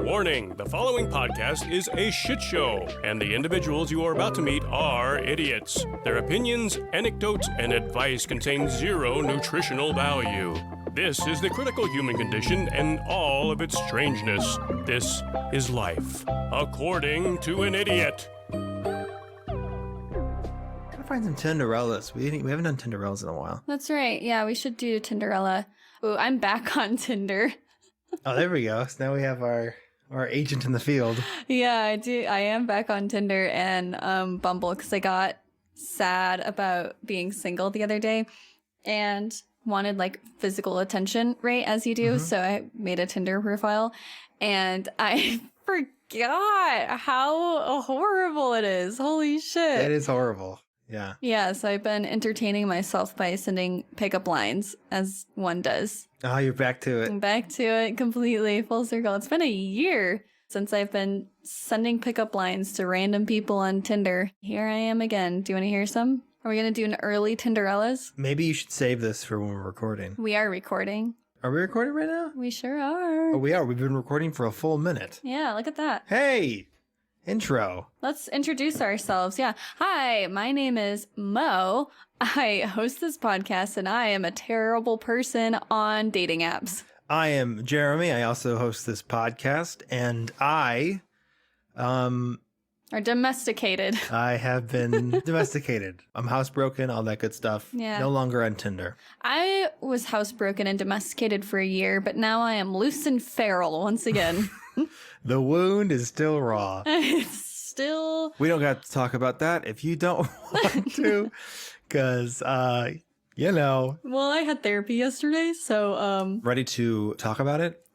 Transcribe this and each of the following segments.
Warning, the following podcast is a shit show, and the individuals you are about to meet are idiots. Their opinions, anecdotes, and advice contain zero nutritional value. This is the critical human condition and all of its strangeness. This is life, according to an idiot. Gotta find some Tinderellas. We haven't done Tinderellas in a while. That's right. Yeah, we should do Tinderella. Ooh, I'm back on Tinder. Oh, there we go. So now we have our agent in the field. Yeah, I do. I am back on Tinder and Bumble because I got sad about being single the other day and wanted like physical attention, right, as you do. Mm-hmm. So I made a Tinder profile and I forgot how horrible it is. Holy shit. It is horrible. Yeah. Yeah, so I've been entertaining myself by sending pickup lines, as one does. Oh, you're back to it. I'm back to it completely, full circle. It's been a year since I've been sending pickup lines to random people on Tinder. Here I am again. Do you want to hear some? Are we going to do an early Tinderellas? Maybe you should save this for when we're recording. We are recording. Are we recording right now? We sure are. Oh, we are. We've been recording for a full minute. Yeah, look at that. Hey! Intro. Let's introduce ourselves. Yeah. Hi, my name is Mo. I host this podcast and I am a terrible person on dating apps. I am Jeremy. I also host this podcast and I are domesticated. I have been domesticated. I'm housebroken, all that good stuff. Yeah. No longer on Tinder. I was housebroken and domesticated for a year, but now I am loose and feral once again. The wound is still raw. It's still... We don't got to talk about that if you don't want to, because, you know. Well, I had therapy yesterday, so... Ready to talk about it?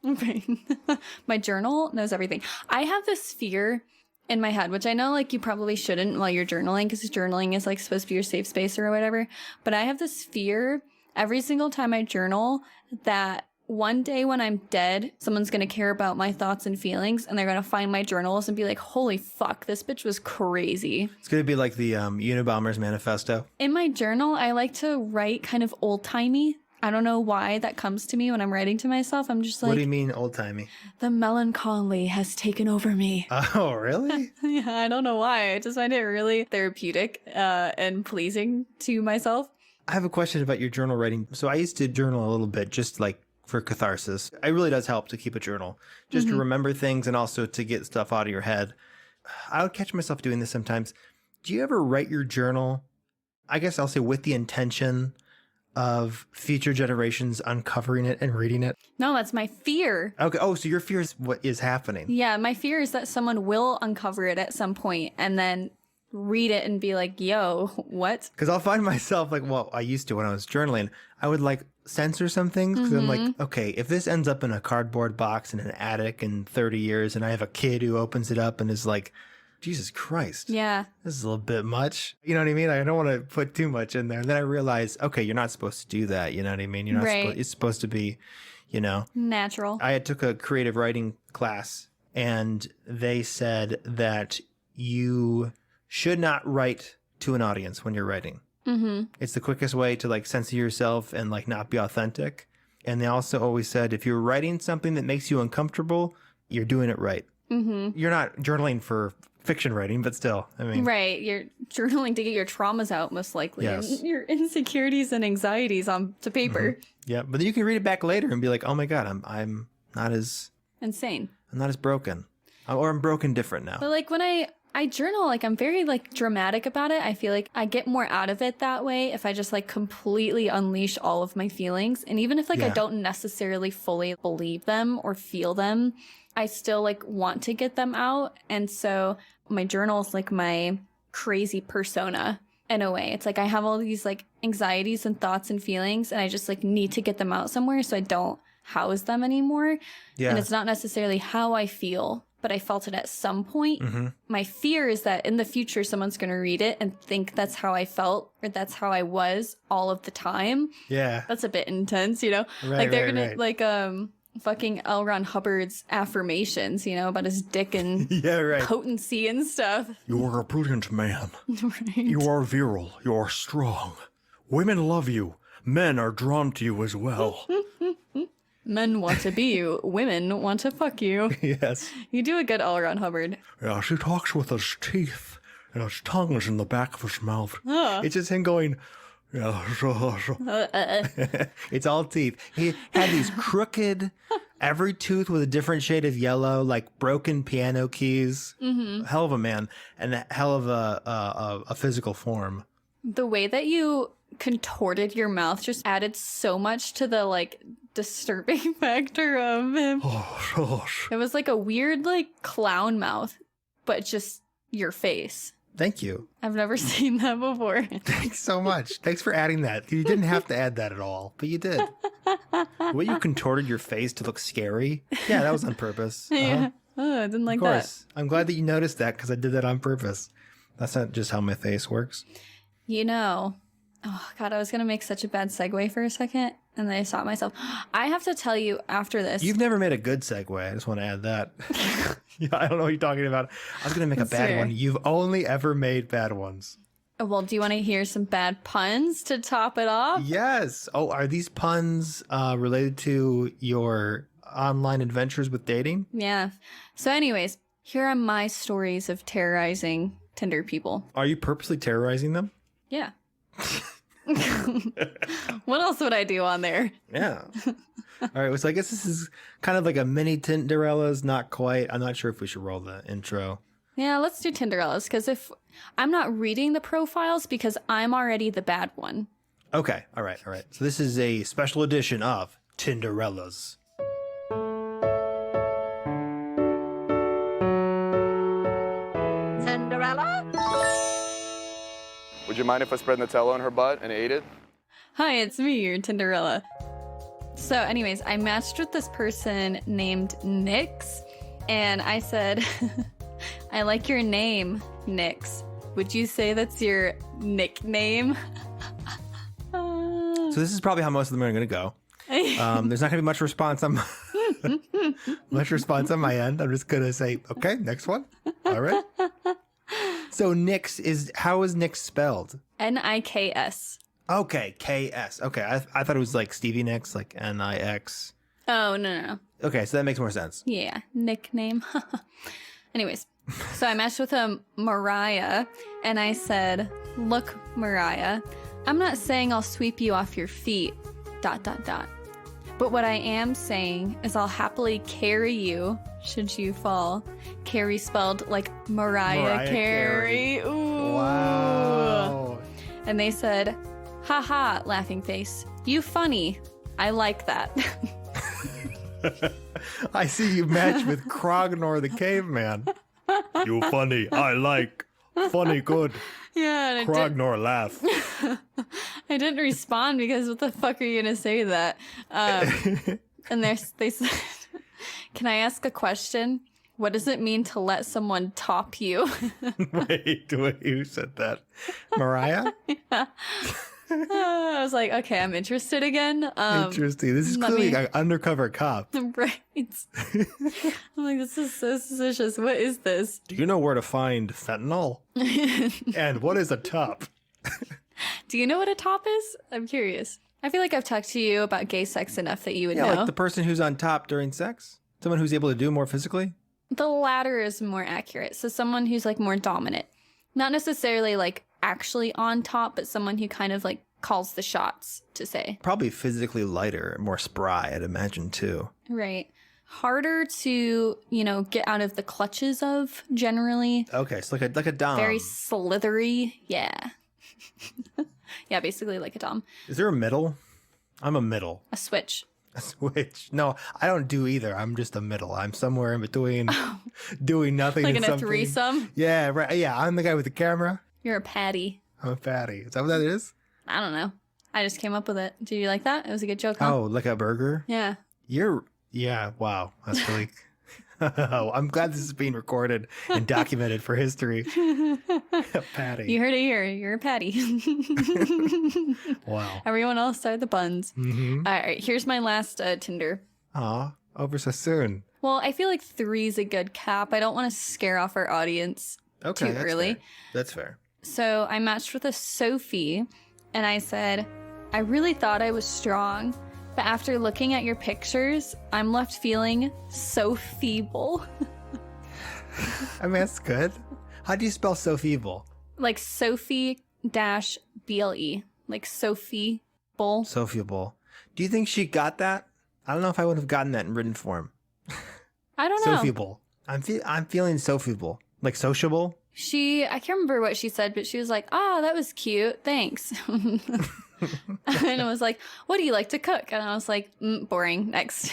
My journal knows everything. I have this fear in my head, which I know, like, you probably shouldn't while you're journaling, because journaling is, like, supposed to be your safe space or whatever. But I have this fear every single time I journal that one day when I'm dead, someone's going to care about my thoughts and feelings, and they're going to find my journals and be like, holy fuck, this bitch was crazy. It's going to be like the Unabomber's manifesto. In my journal, I like to write kind of old-timey. I don't know why that comes to me when I'm writing to myself. I'm just like... What do you mean old-timey? The melancholy has taken over me. Oh, really? Yeah, I don't know why. I just find it really therapeutic and pleasing to myself. I have a question about your journal writing. So I used to journal a little bit, just like for catharsis. It really does help to keep a journal, just to remember things and also to get stuff out of your head. I would catch myself doing this sometimes. Do you ever write your journal, I guess I'll say with the intention of future generations uncovering it and reading it? No, that's my fear. Okay. Oh, so your fear is what is happening. Yeah, my fear is that someone will uncover it at some point and then read it and be like, yo, what? Because I'll find myself like, well, I used to when I was journaling, I would like censor some things because I'm like, okay, if this ends up in a cardboard box in an attic in 30 years and I have a kid who opens it up and is like, Jesus Christ. Yeah. This is a little bit much. You know what I mean? I don't want to put too much in there. And then I realize, okay, you're not supposed to do that. You know what I mean? You're not right. It's supposed to be, you know, natural. I took a creative writing class and they said that you should not write to an audience when you're writing. It's the quickest way to like censor yourself and like not be authentic. And they also always said, if you're writing something that makes you uncomfortable, you're doing it right. You're not journaling for fiction writing, but still, I mean. Right. You're journaling to get your traumas out, most likely. Yes. And your insecurities and anxieties onto paper. Yeah. But then you can read it back later and be like, oh my God, I'm not as... insane. I'm not as broken. Or I'm broken different now. But like when I journal, like I'm very like dramatic about it. I feel like I get more out of it that way if I just like completely unleash all of my feelings. And even if like I don't necessarily fully believe them or feel them, I still like want to get them out. And so my journal is like my crazy persona in a way. It's like I have all these like anxieties and thoughts and feelings and I just like need to get them out somewhere so I don't house them anymore. Yeah. And it's not necessarily how I feel, but I felt it at some point. My fear is that in the future, someone's going to read it and think that's how I felt or that's how I was all of the time. Yeah. That's a bit intense, you know? Right, like they're going to like, fucking L. Ron Hubbard's affirmations, you know, about his dick and potency and stuff. You are a brilliant man. Right. You are virile. You are strong. Women love you. Men are drawn to you as well. Men want to be you. Women want to fuck you. Yes. You do a good all-around Hubbard. Yeah, she talks with his teeth, and his tongue is in the back of his mouth. It's just him going, Yeah, it's all teeth. He had these crooked, every tooth with a different shade of yellow, like broken piano keys. Hell of a man, and a hell of a physical form. The way that you contorted your mouth just added so much to the like disturbing factor of him. Oh, gosh. It was like a weird like clown mouth, but just your face. Thank you. I've never seen that before. Thanks so much. Thanks for adding that. You didn't have to add that at all, but you did. The way you contorted your face to look scary. Yeah, that was on purpose. Yeah. Oh, I didn't like Of course. I'm glad that you noticed that because I did that on purpose. That's not just how my face works. You know, oh God, I was going to make such a bad segue for a second, and then I stopped myself. I have to tell you after this. You've never made a good segue. I just want to add that. Yeah, I don't know what you're talking about. I was going to make a bad one. You've only ever made bad ones. Well, do you want to hear some bad puns to top it off? Yes. Oh, are these puns related to your online adventures with dating? Yeah. So anyways, here are my stories of terrorizing Tinder people. Are you purposely terrorizing them? Yeah. What else would I do on there? Yeah. All right. So I guess this is kind of like a mini Tinderella's, not quite. I'm not sure if we should roll the intro. Yeah, let's do Tinderellas, because if I'm not reading the profiles because I'm already the bad one. Okay. All right. All right. So this is a special edition of Tinderellas. Cinderella? Would you mind if I spread Nutella on her butt and ate it? Hi, it's me, your Tinderella. So anyways, I matched with this person named Nix, and I said, I like your name, Nix. Would you say that's your nickname? So this is probably how most of them are going to go. There's not going to be much response on my end. I'm just going to say, okay, next one. All right. So Nix how is Nix spelled? Niks. Okay, KS. Okay, I thought it was like Stevie Nicks, like Nix. Oh, no. Okay, so that makes more sense. Yeah, nickname. Anyways, so I matched with Mariah, and I said, look, Mariah, I'm not saying I'll sweep you off your feet, ... But what I am saying is I'll happily carry you should you fall. Carry spelled like Mariah Carey. Ooh. Wow. And they said, haha, laughing face. You funny. I like that. I see you match with Krognor the caveman. You funny. I like. Funny good. Yeah. And Krognor laugh. I didn't respond because what the fuck are you going to say to that? And they said, can I ask a question? What does it mean to let someone top you? Wait, who said that? Mariah? Yeah. I was like, okay, I'm interested again. Interesting. This is clearly an undercover cop. Right. I'm like, this is so suspicious. What is this? Do you know where to find fentanyl? And what is a top? Do you know what a top is? I'm curious. I feel like I've talked to you about gay sex enough that you would know. Like the person who's on top during sex? Someone who's able to do more physically? The latter is more accurate. So someone who's like more dominant. Not necessarily like actually on top, but someone who kind of like calls the shots, to say. Probably physically lighter, more spry, I'd imagine too. Right. Harder to, get out of the clutches of generally. Okay, so like a dom. Very slithery. Yeah. Yeah, basically like a dom. Is there a middle? I'm a middle. A switch. A switch. No, I don't do either. I'm just a middle. I'm somewhere in between doing nothing Like and in a something. threesome? Yeah, right. Yeah, I'm the guy with the camera. You're a patty. I'm a fatty. Is that what that is? I don't know. I just came up with it. Do you like that? It was a good joke, huh? Oh, like a burger? Yeah. Yeah, wow. That's really... I'm glad this is being recorded and documented for history. A patty. You heard it here. You're a patty. Wow. Everyone else are the buns. Mm-hmm. All right, here's my last Tinder. Aw, over so soon. Well, I feel like 3 is a good cap. I don't want to scare off our audience too early. Fair. That's fair. So I matched with a Sophie, and I said, I really thought I was strong, But after looking at your pictures, I'm left feeling so feeble. I mean, that's good. How do you spell so feeble? Like Sophie-BLE. Like Sophie Bull. So feeble. Do you think she got that? I don't know if I would have gotten that in written form. I don't know. So feeble. I'm feeling so feeble. Like sociable? I can't remember what she said, but she was like, "Oh, that was cute. Thanks." And I was like, "What do you like to cook?" And I was like, "Boring. Next."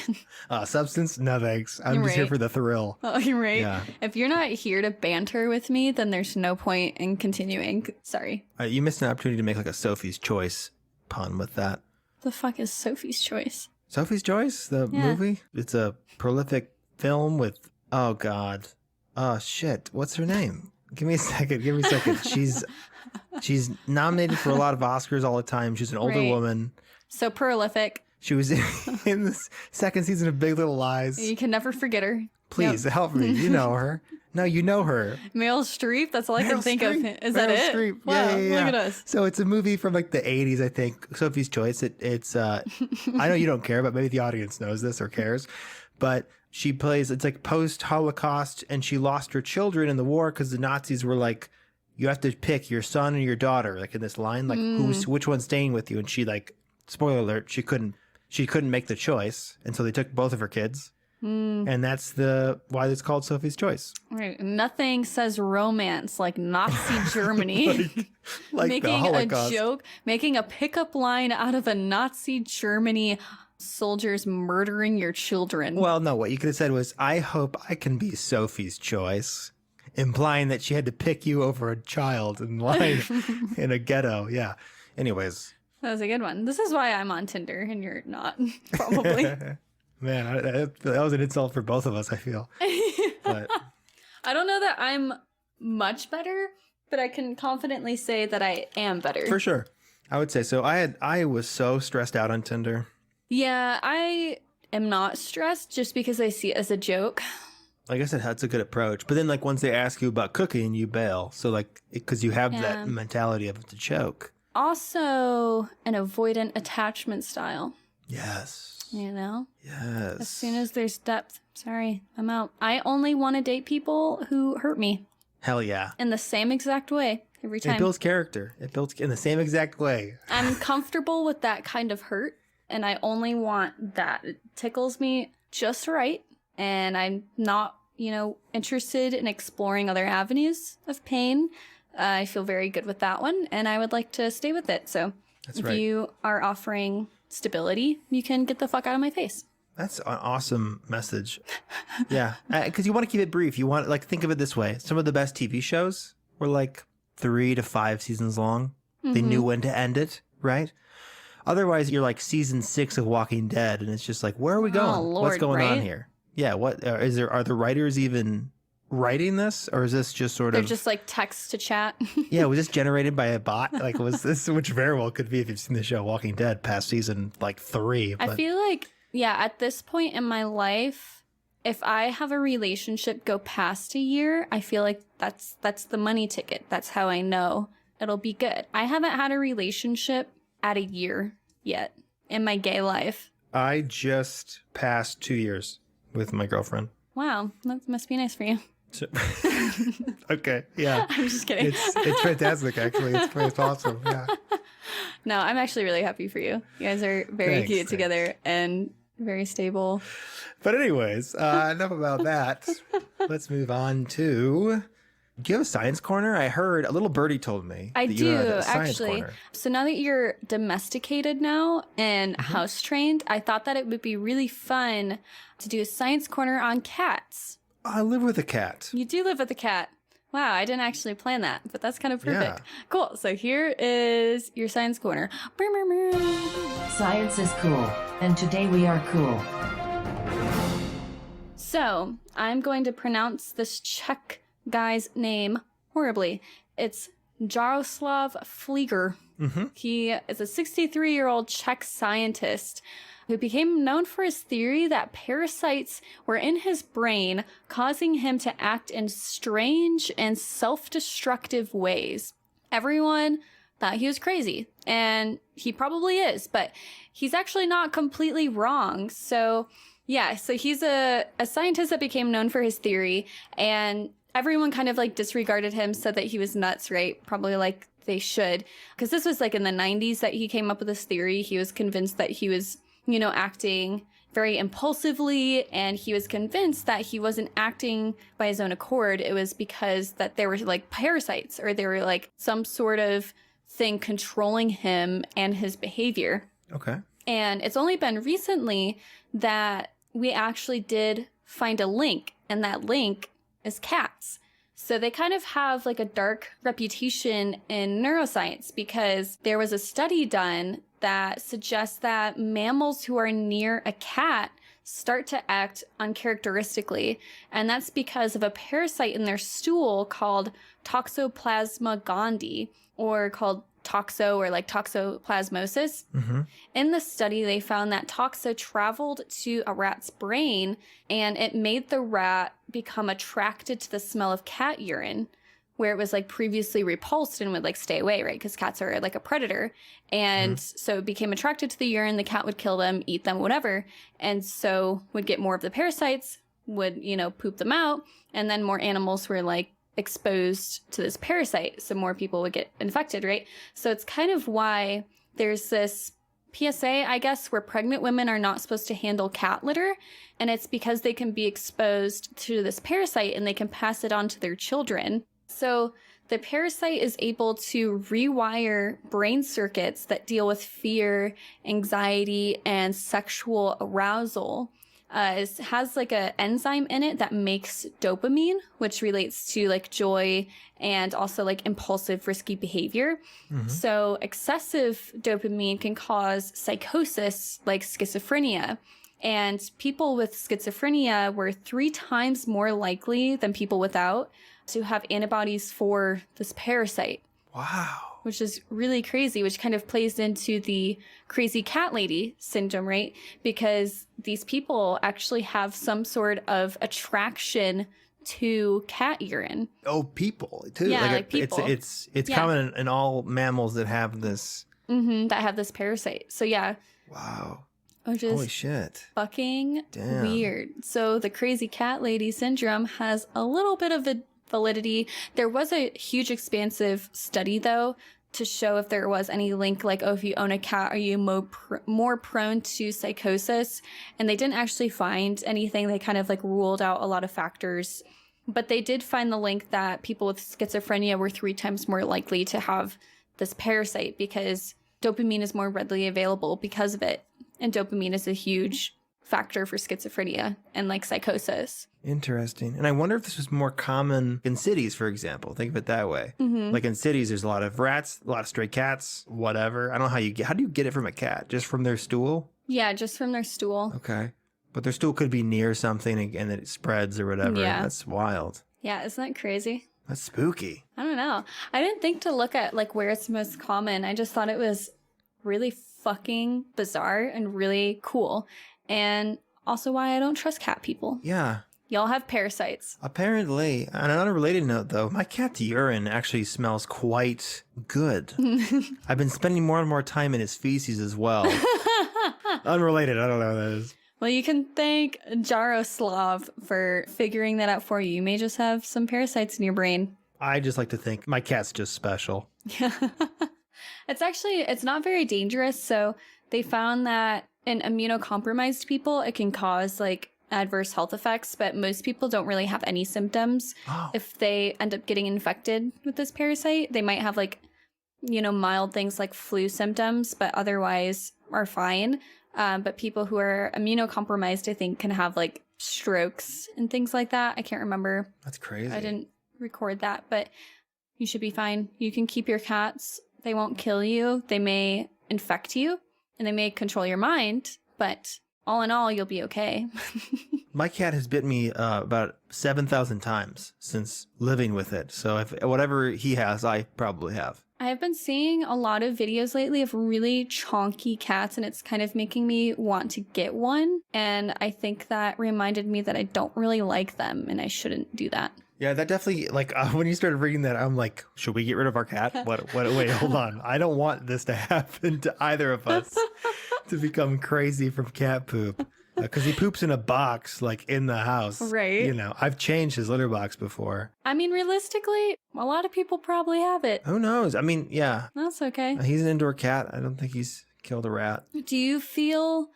Substance? No thanks. I'm You're just here right. for the thrill. Oh, you're right. Yeah. If you're not here to banter with me, then there's no point in continuing. Sorry. You missed an opportunity to make like a Sophie's Choice pun with that. The fuck is Sophie's Choice? Sophie's Choice, the movie? It's a prolific film with, oh God. Oh shit. What's her name? Give me a second. She's nominated for a lot of Oscars all the time. She's an older Right. woman. So prolific. She was in the second season of Big Little Lies. You can never forget her. Please help me. You know her. No, you know her. Meryl Streep. That's all I can Meryl think Streep. of. Is that Meryl it? Streep. Wow, Yeah. look at us. So it's a movie from like the 80s, I think. Sophie's Choice. It's I know you don't care, but maybe the audience knows this or cares. But she plays, it's like post-Holocaust, and she lost her children in the war because the Nazis were like, you have to pick your son and your daughter, like in this line, like which one's staying with you. And she like, spoiler alert, she couldn't make the choice, and so they took both of her kids. And that's why it's called Sophie's Choice. Right. Nothing says romance like Nazi Germany. Like making the Holocaust. a joke, making a pickup line out of a Nazi Germany soldiers murdering your children. Well, no, what you could have said was, I hope I can be Sophie's Choice, implying that she had to pick you over a child in line in a ghetto. Yeah. Anyways. That was a good one. This is why I'm on Tinder and you're not, probably. Man, that was an insult for both of us, I feel. But I don't know that I'm much better, but I can confidently say that I am better. for sure. I would say so. I was so stressed out on Tinder. Yeah, I am not stressed just because I see it as a joke. Like I said, that's a good approach. But then, like, once they ask you about cooking, you bail. So, like, because you have that mentality of it's a joke. Also, an avoidant attachment style. Yes. You know? Yes. As soon as there's depth, sorry, I'm out. I only want to date people who hurt me Hell yeah. in the same exact way every time. It builds character. It builds in the same exact way. I'm comfortable with that kind of hurt, and I only want that. It tickles me just right, and I'm not, interested in exploring other avenues of pain. I feel very good with that one, and I would like to stay with it. So That's if right. you are offering stability, you can get the fuck out of my face. That's an awesome message. Yeah. Because you want to keep it brief. You want, like, think of it this way. Some of the best TV shows were like 3 to 5 seasons long. They knew when to end it, right? Otherwise, you're like season 6 of Walking Dead, and it's just like, where are we going? Lord, What's going on right? here? Yeah. What are the writers even writing this, or is this just sort They're of just like text to chat. yeah, was this generated by a bot? Like, was this, which very well could be if you've seen the show Walking Dead past season like 3. But I feel like, at this point in my life, if I have a relationship go past a year, I feel like that's the money ticket. That's how I know it'll be good. I haven't had a relationship at a year yet in my gay life. I just passed 2 years with my girlfriend. Wow, that must be nice for you. So, okay, yeah. I'm just kidding. It's fantastic, actually. It's awesome. Yeah. No, I'm actually really happy for you. You guys are very Thanks, cute thanks. together and very stable. But anyways, enough about that. Let's move on to. Do you have a science corner? I heard a little birdie told me. I that you had do, a science actually. corner. So now that you're domesticated now and house trained, I thought that it would be really fun to do a science corner on cats. I live with a cat. You do live with a cat. Wow, I didn't actually plan that, but that's kind of perfect. Yeah. Cool. So here is your science corner. Science is cool, and today we are cool. So I'm going to pronounce this Czech guy's name horribly. It's Jaroslav Flieger. He is a 63-year-old Czech scientist who became known for his theory that parasites were in his brain, causing him to act in strange and self-destructive ways. Everyone that he was crazy. And he probably is, but he's actually not completely wrong. So yeah, so he's a scientist that became known for his theory, and everyone kind of like disregarded him, said that he was nuts, right? Probably like they should, because this was like in the 90s that he came up with this theory. He was convinced that he was, you know, acting very impulsively, and he was convinced that he wasn't acting by his own accord. It was because that there were like parasites, or there were like some sort of thing controlling him and his behavior. Okay. And it's only been recently that we actually did find a link, and that link is cats. So they kind of have like a dark reputation in neuroscience, because there was a study done that suggests that mammals who are near a cat start to act uncharacteristically. And that's because of a parasite in their stool called Toxoplasma gondii, or called toxo, or like toxoplasmosis. Mm-hmm. In the study, they found that toxo traveled to a rat's brain, and it made the rat become attracted to the smell of cat urine, where it was like previously repulsed and would like stay away, right? Because cats are like a predator. And so it became attracted to the urine. The cat would kill them, eat them, whatever. And so would get more of the parasites, would, you know, poop them out. And then more animals were like exposed to this parasite, so more people would get infected, right? So it's kind of why there's this PSA, I guess, where pregnant women are not supposed to handle cat litter, and it's because they can be exposed to this parasite and they can pass it on to their children. So the parasite is able to rewire brain circuits that deal with fear, anxiety, and sexual arousal. It has like an enzyme in it that makes dopamine, which relates to like joy and also like impulsive, risky behavior. Mm-hmm. So excessive dopamine can cause psychosis, like schizophrenia. And people with schizophrenia were 3 times more likely than people without to have antibodies for this parasite. Wow. Which is really crazy, which kind of plays into the crazy cat lady syndrome, right? Because these people actually have some sort of attraction to cat urine. Oh, people too. Yeah, like people. It's common in all mammals that have this. Mm-hmm, that have this parasite. So yeah. Wow. Which is holy shit. Fucking Damn. weird. So the crazy cat lady syndrome has a little bit of a validity. There was a huge expansive study though to show if there was any link, like, oh, if you own a cat, are you more prone to psychosis? And they didn't actually find anything. They kind of like ruled out a lot of factors, but they did find the link that people with schizophrenia were 3 times more likely to have this parasite, because dopamine is more readily available because of it. And dopamine is a huge factor for schizophrenia and like psychosis. Interesting. And I wonder if this was more common in cities, for example. Think of it that way. Mm-hmm. Like in cities, there's a lot of rats, a lot of stray cats, whatever. I don't know how do you get it from a cat? Just from their stool? Yeah, just from their stool. Okay. But their stool could be near something and then it spreads or whatever. Yeah. That's wild. Yeah, isn't that crazy? That's spooky. I don't know. I didn't think to look at like where it's most common. I just thought it was really fucking bizarre and really cool. And also why I don't trust cat people. Yeah. Y'all have parasites. Apparently, on an unrelated note, though, my cat's urine actually smells quite good. I've been spending more and more time in his feces as well. Unrelated, I don't know what that is. Well, you can thank Jaroslav for figuring that out for you. You may just have some parasites in your brain. I just like to think my cat's just special. It's not very dangerous. So they found that in immunocompromised people, it can cause like adverse health effects, but most people don't really have any symptoms. Oh. If they end up getting infected with this parasite, they might have like, you know, mild things like flu symptoms, but otherwise are fine. But people who are immunocompromised, I think, can have like strokes and things like that. I can't remember. That's crazy. I didn't record that, but you should be fine. You can keep your cats. They won't kill you. They may infect you and they may control your mind, but all in all, you'll be okay. My cat has bit me about 7,000 times since living with it. So if whatever he has, I probably have. I have been seeing a lot of videos lately of really chonky cats, and it's kind of making me want to get one. And I think that reminded me that I don't really like them and I shouldn't do that. Yeah, that definitely, like, when you started reading that, I'm like, should we get rid of our cat? Wait, hold on. I don't want this to happen to either of us, to become crazy from cat poop. Because he poops in a box, like, in the house. Right. You know, I've changed his litter box before. I mean, realistically, a lot of people probably have it. Who knows? I mean, yeah. That's okay. He's an indoor cat. I don't think he's killed a rat. Do you feel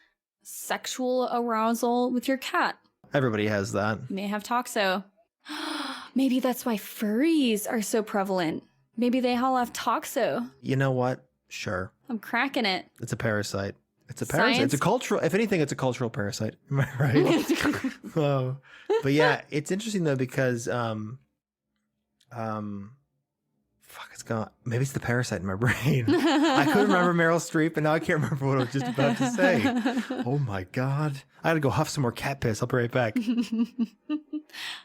sexual arousal with your cat? Everybody has that. You may have toxo. Maybe that's why furries are so prevalent. Maybe they all have toxo. You know what? Sure. I'm cracking it. It's a parasite. It's a parasite. Science? It's a cultural, if anything, it's a cultural parasite. Am I right? Oh. But yeah, it's interesting though, because, fuck, it's gone. Maybe it's the parasite in my brain. I couldn't remember Meryl Streep, and now I can't remember what I was just about to say. Oh my God. I gotta go huff some more cat piss. I'll be right back.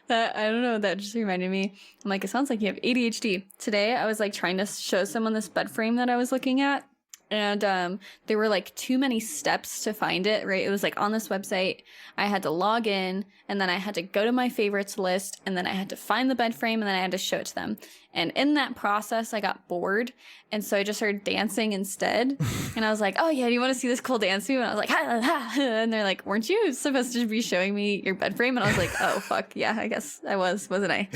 I don't know, that just reminded me. I'm like, it sounds like you have ADHD. Today, I was like trying to show someone this bed frame that I was looking at. And there were like too many steps to find it, right? It was like on this website, I had to log in, and then I had to go to my favorites list, and then I had to find the bed frame, and then I had to show it to them. And in that process, I got bored, and so I just started dancing instead. And I was like, oh yeah, do you want to see this cool dance move? And I was like, ha, ha, ha. And they're like, weren't you supposed to be showing me your bed frame? And I was like, oh fuck, yeah, I guess I was, wasn't I?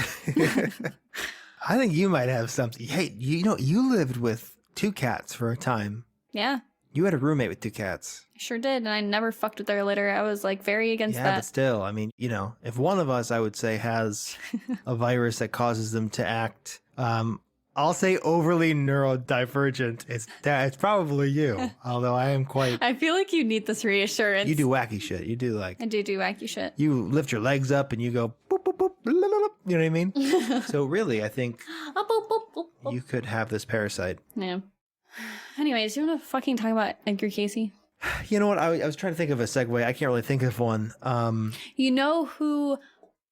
I think you might have something. Hey, you know, you lived with 2 cats for a time. Yeah. You had a roommate with 2 cats. I sure did, and I never fucked with their litter. I was like very against Yeah, that. but still, I mean, you know, if one of us, I would say, has a virus that causes them to act, I'll say overly neurodivergent, it's probably you. Although I am quite. I feel like you need this reassurance. You do wacky shit. You do like. I do wacky shit. You lift your legs up and you go boop boop boop. Blah, blah, blah, you know what I mean? So really, I think you could have this parasite. Yeah. Anyways, you want to fucking talk about Edgar Cayce? You know what? I was trying to think of a segue. I can't really think of one. You know who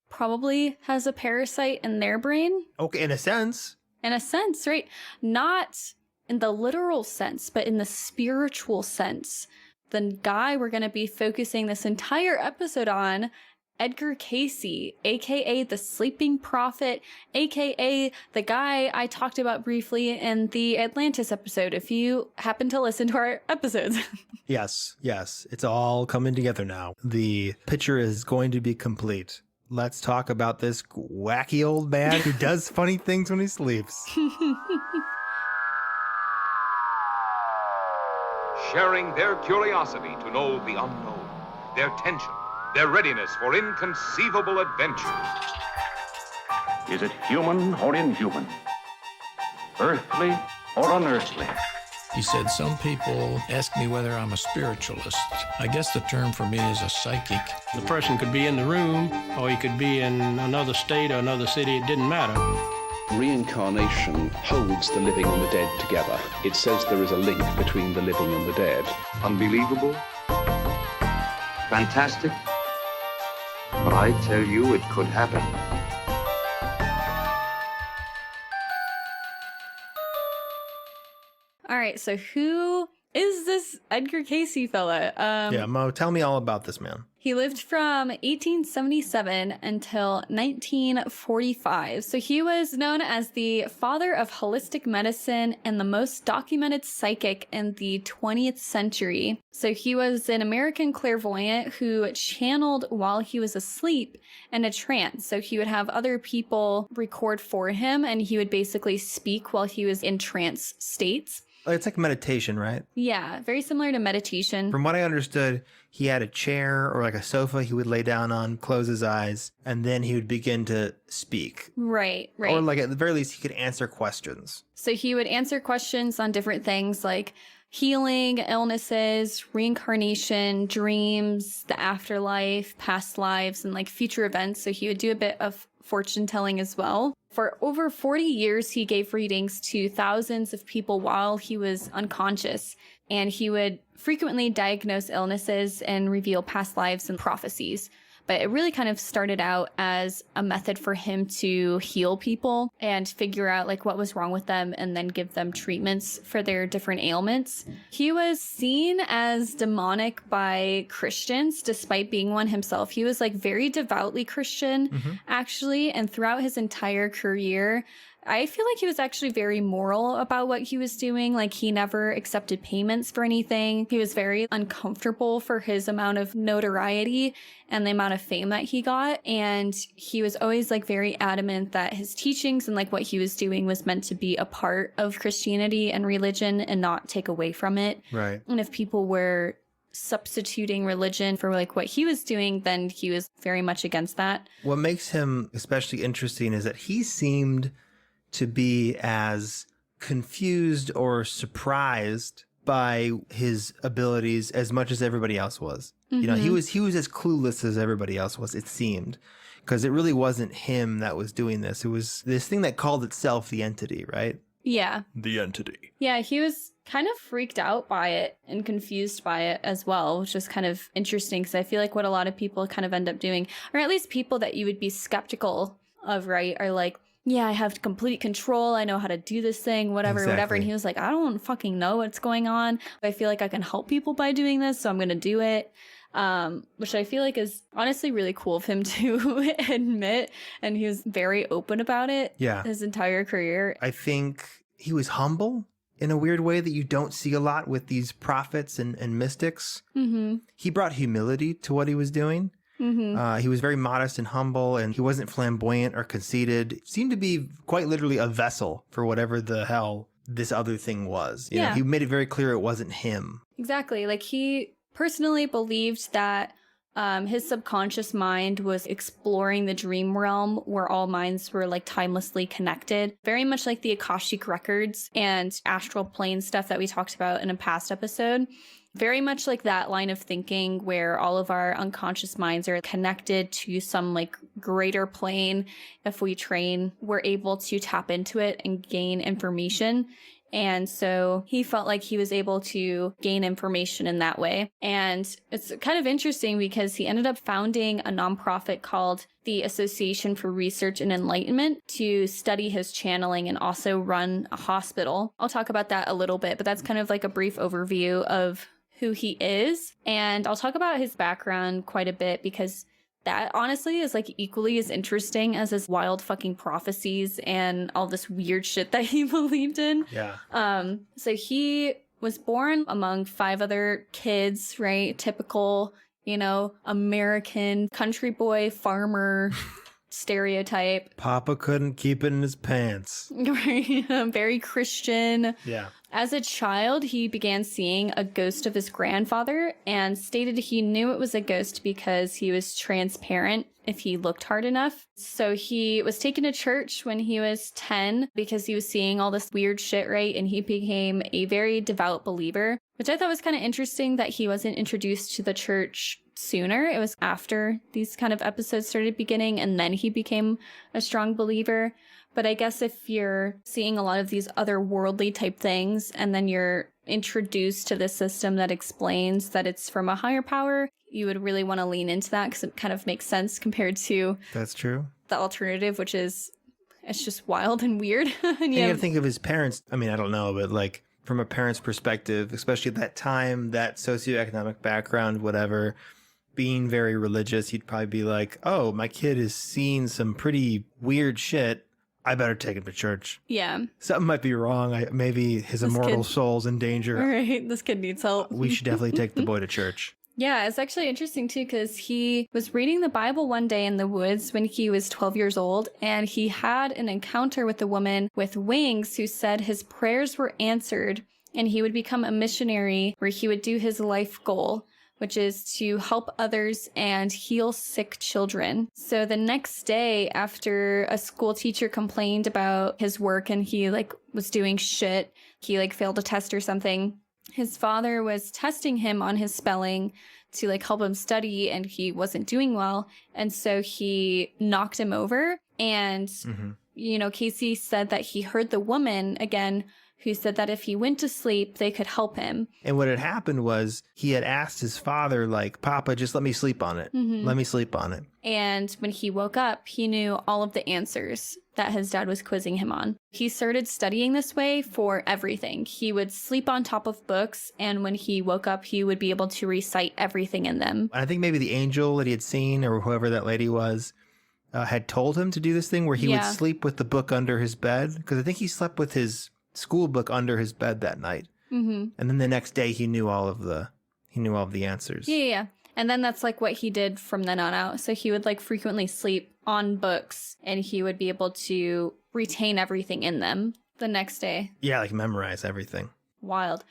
probably has a parasite in their brain? Okay, in a sense. In a sense, right? Not in the literal sense, but in the spiritual sense. The guy we're going to be focusing this entire episode on, Edgar Cayce, aka the Sleeping Prophet, aka the guy I talked about briefly in the Atlantis episode, if you happen to listen to our episodes. Yes. It's all coming together now. The picture is going to be complete. Let's talk about this wacky old man who does funny things when he sleeps. Sharing their curiosity to know the unknown, their tension, their readiness for inconceivable adventure. Is it human or inhuman? Earthly or unearthly? He said, some people ask me whether I'm a spiritualist. I guess the term for me is a psychic. The person could be in the room, or he could be in another state or another city. It didn't matter. Reincarnation holds the living and the dead together. It says there is a link between the living and the dead. Unbelievable? Fantastic? But I tell you, it could happen. All right, so who is this Edgar Cayce fella? Yeah, Mo, tell me all about this man. He lived from 1877 until 1945. So he was known as the father of holistic medicine and the most documented psychic in the 20th century. So he was an American clairvoyant who channeled while he was asleep in a trance. So he would have other people record for him, and he would basically speak while he was in trance states. It's like meditation, right? Yeah, very similar to meditation. From what I understood, he had a chair or like a sofa he would lay down on, close his eyes, and then he would begin to speak. Right. Or like at the very least, he could answer questions. So he would answer questions on different things like healing, illnesses, reincarnation, dreams, the afterlife, past lives, and like future events. So he would do a bit of fortune telling as well. For over 40 years, he gave readings to thousands of people while he was unconscious, and he would frequently diagnose illnesses and reveal past lives and prophecies. But it really kind of started out as a method for him to heal people and figure out like what was wrong with them and then give them treatments for their different ailments. He was seen as demonic by Christians despite being one himself. He was like very devoutly Christian, actually, and throughout his entire career, I feel like he was actually very moral about what he was doing. Like, he never accepted payments for anything. He was very uncomfortable for his amount of notoriety and the amount of fame that he got. And he was always like very adamant that his teachings and like what he was doing was meant to be a part of Christianity and religion and not take away from it. Right. And if people were substituting religion for like what he was doing, then he was very much against that. What makes him especially interesting is that he seemed to be as confused or surprised by his abilities as much as everybody else was. You know, he was as clueless as everybody else was, it seemed, because it really wasn't him that was doing this. It was this thing that called itself the entity, right? Yeah. The entity. Yeah, he was kind of freaked out by it and confused by it as well, which is kind of interesting because I feel like what a lot of people kind of end up doing, or at least people that you would be skeptical of, right, are like, yeah, I have complete control. I know how to do this thing, whatever, whatever. And he was like, I don't fucking know what's going on. I feel like I can help people by doing this, so I'm going to do it. Which I feel like is honestly really cool of him to admit. And he was very open about it his entire career. I think he was humble in a weird way that you don't see a lot with these prophets and mystics. He brought humility to what he was doing. He was very modest and humble, and he wasn't flamboyant or conceited. Seemed to be quite literally a vessel for whatever the hell this other thing was. You know, he made it very clear it wasn't him. Exactly. Like, he personally believed that his subconscious mind was exploring the dream realm where all minds were like timelessly connected. Very much like the Akashic records and astral plane stuff that we talked about in a past episode. Very much like that line of thinking where all of our unconscious minds are connected to some like greater plane. If we train, we're able to tap into it and gain information. And so he felt like he was able to gain information in that way. And it's kind of interesting because he ended up founding a nonprofit called the Association for Research and Enlightenment to study his channeling and also run a hospital. I'll talk about that a little bit, but that's kind of like a brief overview of who he is. And I'll talk about his background quite a bit because that honestly is like equally as interesting as his wild fucking prophecies and all this weird shit that he believed in. So he was born among 5 other kids, right? Typical, you know, American country boy, farmer stereotype. Papa couldn't keep it in his pants. Very Christian. Yeah. As a child, he began seeing a ghost of his grandfather and stated he knew it was a ghost because he was transparent if he looked hard enough. So he was taken to church when he was 10 because he was seeing all this weird shit, right? And he became a very devout believer, which I thought was kind of interesting that he wasn't introduced to the church sooner. It was after these kind of episodes started beginning and then he became a strong believer. But I guess if you're seeing a lot of these otherworldly type things and then you're introduced to this system that explains that it's from a higher power, you would really want to lean into that because it kind of makes sense compared to That's true. The alternative, which is it's just wild and weird. And you have to think of his parents. I mean, I don't know, but like from a parent's perspective, especially at that time, that socioeconomic background, whatever, being very religious, he'd probably be like, oh, my kid is seeing some pretty weird shit. I better take him to church. Yeah. Something might be wrong. Maybe his immortal soul's in danger. All right, this kid needs help. We should definitely take the boy to church. Yeah, it's actually interesting too because he was reading the Bible one day in the woods when he was 12 years old, and he had an encounter with a woman with wings who said his prayers were answered and he would become a missionary where he would do his life goal, which is to help others and heal sick children. So the next day, after a school teacher complained about his work and he like was doing shit, he like failed a test or something, his father was testing him on his spelling to like help him study and he wasn't doing well. And so he knocked him over. And, you know, Cayce said that he heard the woman again who said that if he went to sleep, they could help him. And what had happened was he had asked his father, like, Papa, just let me sleep on it. Let me sleep on it. And when he woke up, he knew all of the answers that his dad was quizzing him on. He started studying this way for everything. He would sleep on top of books, and when he woke up, he would be able to recite everything in them. I think maybe the angel that he had seen, or whoever that lady was, had told him to do this thing where he would sleep with the book under his bed. Because I think he slept with his school book under his bed that night. And then the next day he knew all of the answers. Yeah. And then that's like what he did from then on out. So he would like frequently sleep on books, and he would be able to retain everything in them the next day. Yeah, like memorize everything. Wild.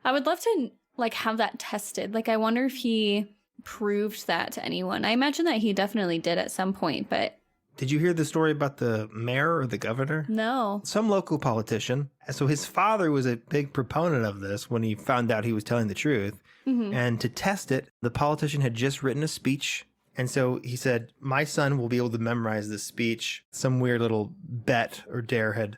I would love to like have that tested. Like I wonder if he proved that to anyone. I imagine that he definitely did at some point, but... Did you hear the story about the mayor or the governor? No. Some local politician. So his father was a big proponent of this when he found out he was telling the truth. And to test it, the politician had just written a speech. And so he said, my son will be able to memorize this speech. Some weird little bet or dare had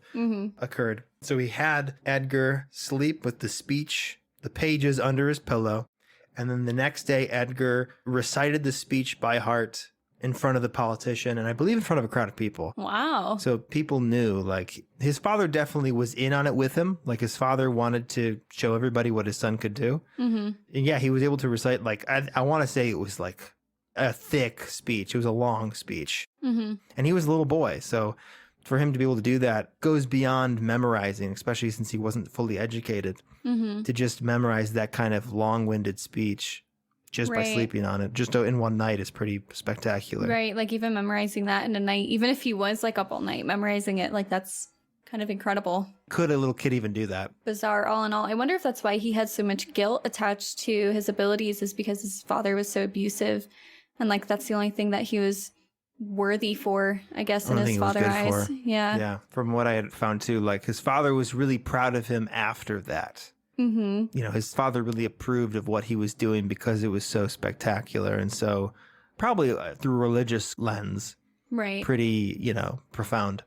occurred. So he had Edgar sleep with the speech, the pages under his pillow. And then the next day, Edgar recited the speech by heart in front of the politician, and I believe in front of a crowd of people. Wow. So people knew, like, his father definitely was in on it with him. Like, his father wanted to show everybody what his son could do. And yeah, he was able to recite, like, I want to say it was like a thick speech. It was a long speech. And he was a little boy, so for him to be able to do that goes beyond memorizing, especially since he wasn't fully educated. To just memorize that kind of long-winded speech just by sleeping on it, just in one night, is pretty spectacular. Right, like even memorizing that in a night, even if he was like up all night memorizing it, like that's kind of incredible. Could a little kid even do that? Bizarre all in all. I wonder if that's why he had so much guilt attached to his abilities, is because his father was so abusive, and like that's the only thing that he was worthy for, I guess, in his father's eyes. Yeah. From what I had found too, like his father was really proud of him after that. You know, his father really approved of what he was doing because it was so spectacular, and so probably through a religious lens, right? Pretty, you know, profound.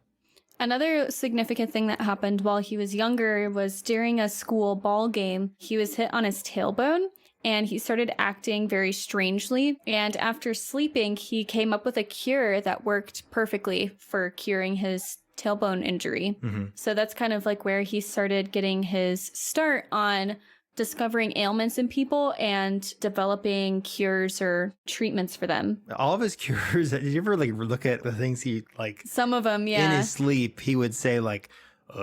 Another significant thing that happened while he was younger was during a school ball game, he was hit on his tailbone. And he started acting very strangely. And after sleeping, he came up with a cure that worked perfectly for curing his tailbone injury. So that's kind of like where he started getting his start on discovering ailments in people and developing cures or treatments for them. All of his cures, did you ever like look at the things he like? Some of them, yeah. In his sleep, he would say like,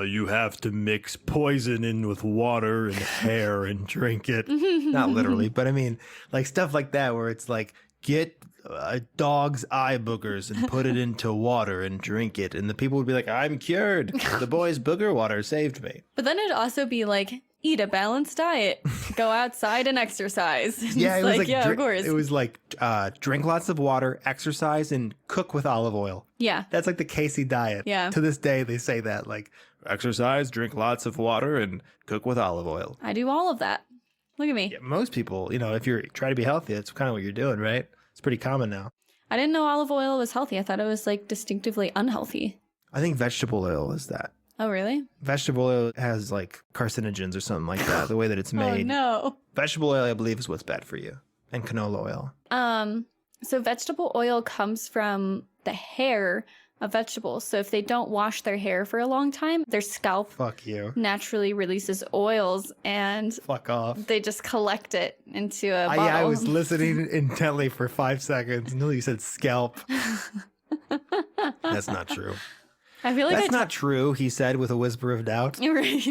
you have to mix poison in with water and hair and drink it. Not literally, but I mean, like stuff like that where it's like, get a dog's eye boogers and put it into water and drink it. And the people would be like, I'm cured. The boy's booger water saved me. But then it'd also be like, eat a balanced diet, go outside and exercise. Yeah, it was like yeah, of course. It was like drink lots of water, exercise, and cook with olive oil. Yeah. That's like the Cayce diet. Yeah. To this day, they say that, like, exercise, drink lots of water, and cook with olive oil. I do all of that. Look at me. Yeah, most people, you know, if you're trying to be healthy, that's kind of what you're doing, right? It's pretty common now. I didn't know olive oil was healthy. I thought it was like distinctively unhealthy. I think vegetable oil is that. Oh, really? Vegetable oil has like carcinogens or something like that, the way that it's made. Oh, no. Vegetable oil, I believe, is what's bad for you. And canola oil. So vegetable oil comes from the hair of vegetables. So if they don't wash their hair for a long time, their scalp Fuck you. naturally releases oils, and fuck off. They just collect it into a bottle. Yeah, I was listening intently for 5 seconds until you said scalp. That's not true. I feel like that's not true, he said with a whisper of doubt. Right.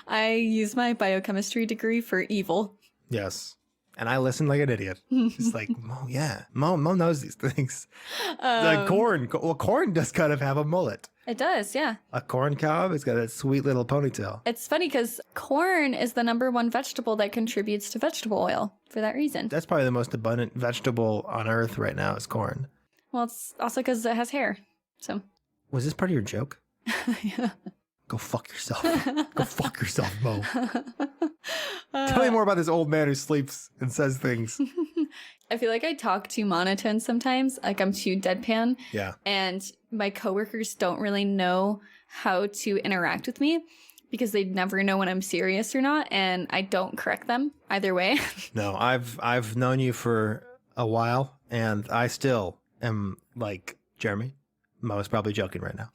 I use my biochemistry degree for evil. Yes. And I listened like an idiot. It's like, Mo, yeah. Mo knows these things. Like corn. Well, corn does kind of have a mullet. It does, yeah. A corn cob, it's got that sweet little ponytail. It's funny because corn is the #1 vegetable that contributes to vegetable oil for that reason. That's probably the most abundant vegetable on earth right now is corn. Well, it's also because it has hair. So. Was this part of your joke? Yeah. Go fuck yourself. Go fuck yourself, Mo. Tell me more about this old man who sleeps and says things. I feel like I talk too monotone sometimes. Like I'm too deadpan. Yeah. And my coworkers don't really know how to interact with me because they never know when I'm serious or not, and I don't correct them either way. No, I've known you for a while, and I still am like, Jeremy, I was probably joking right now.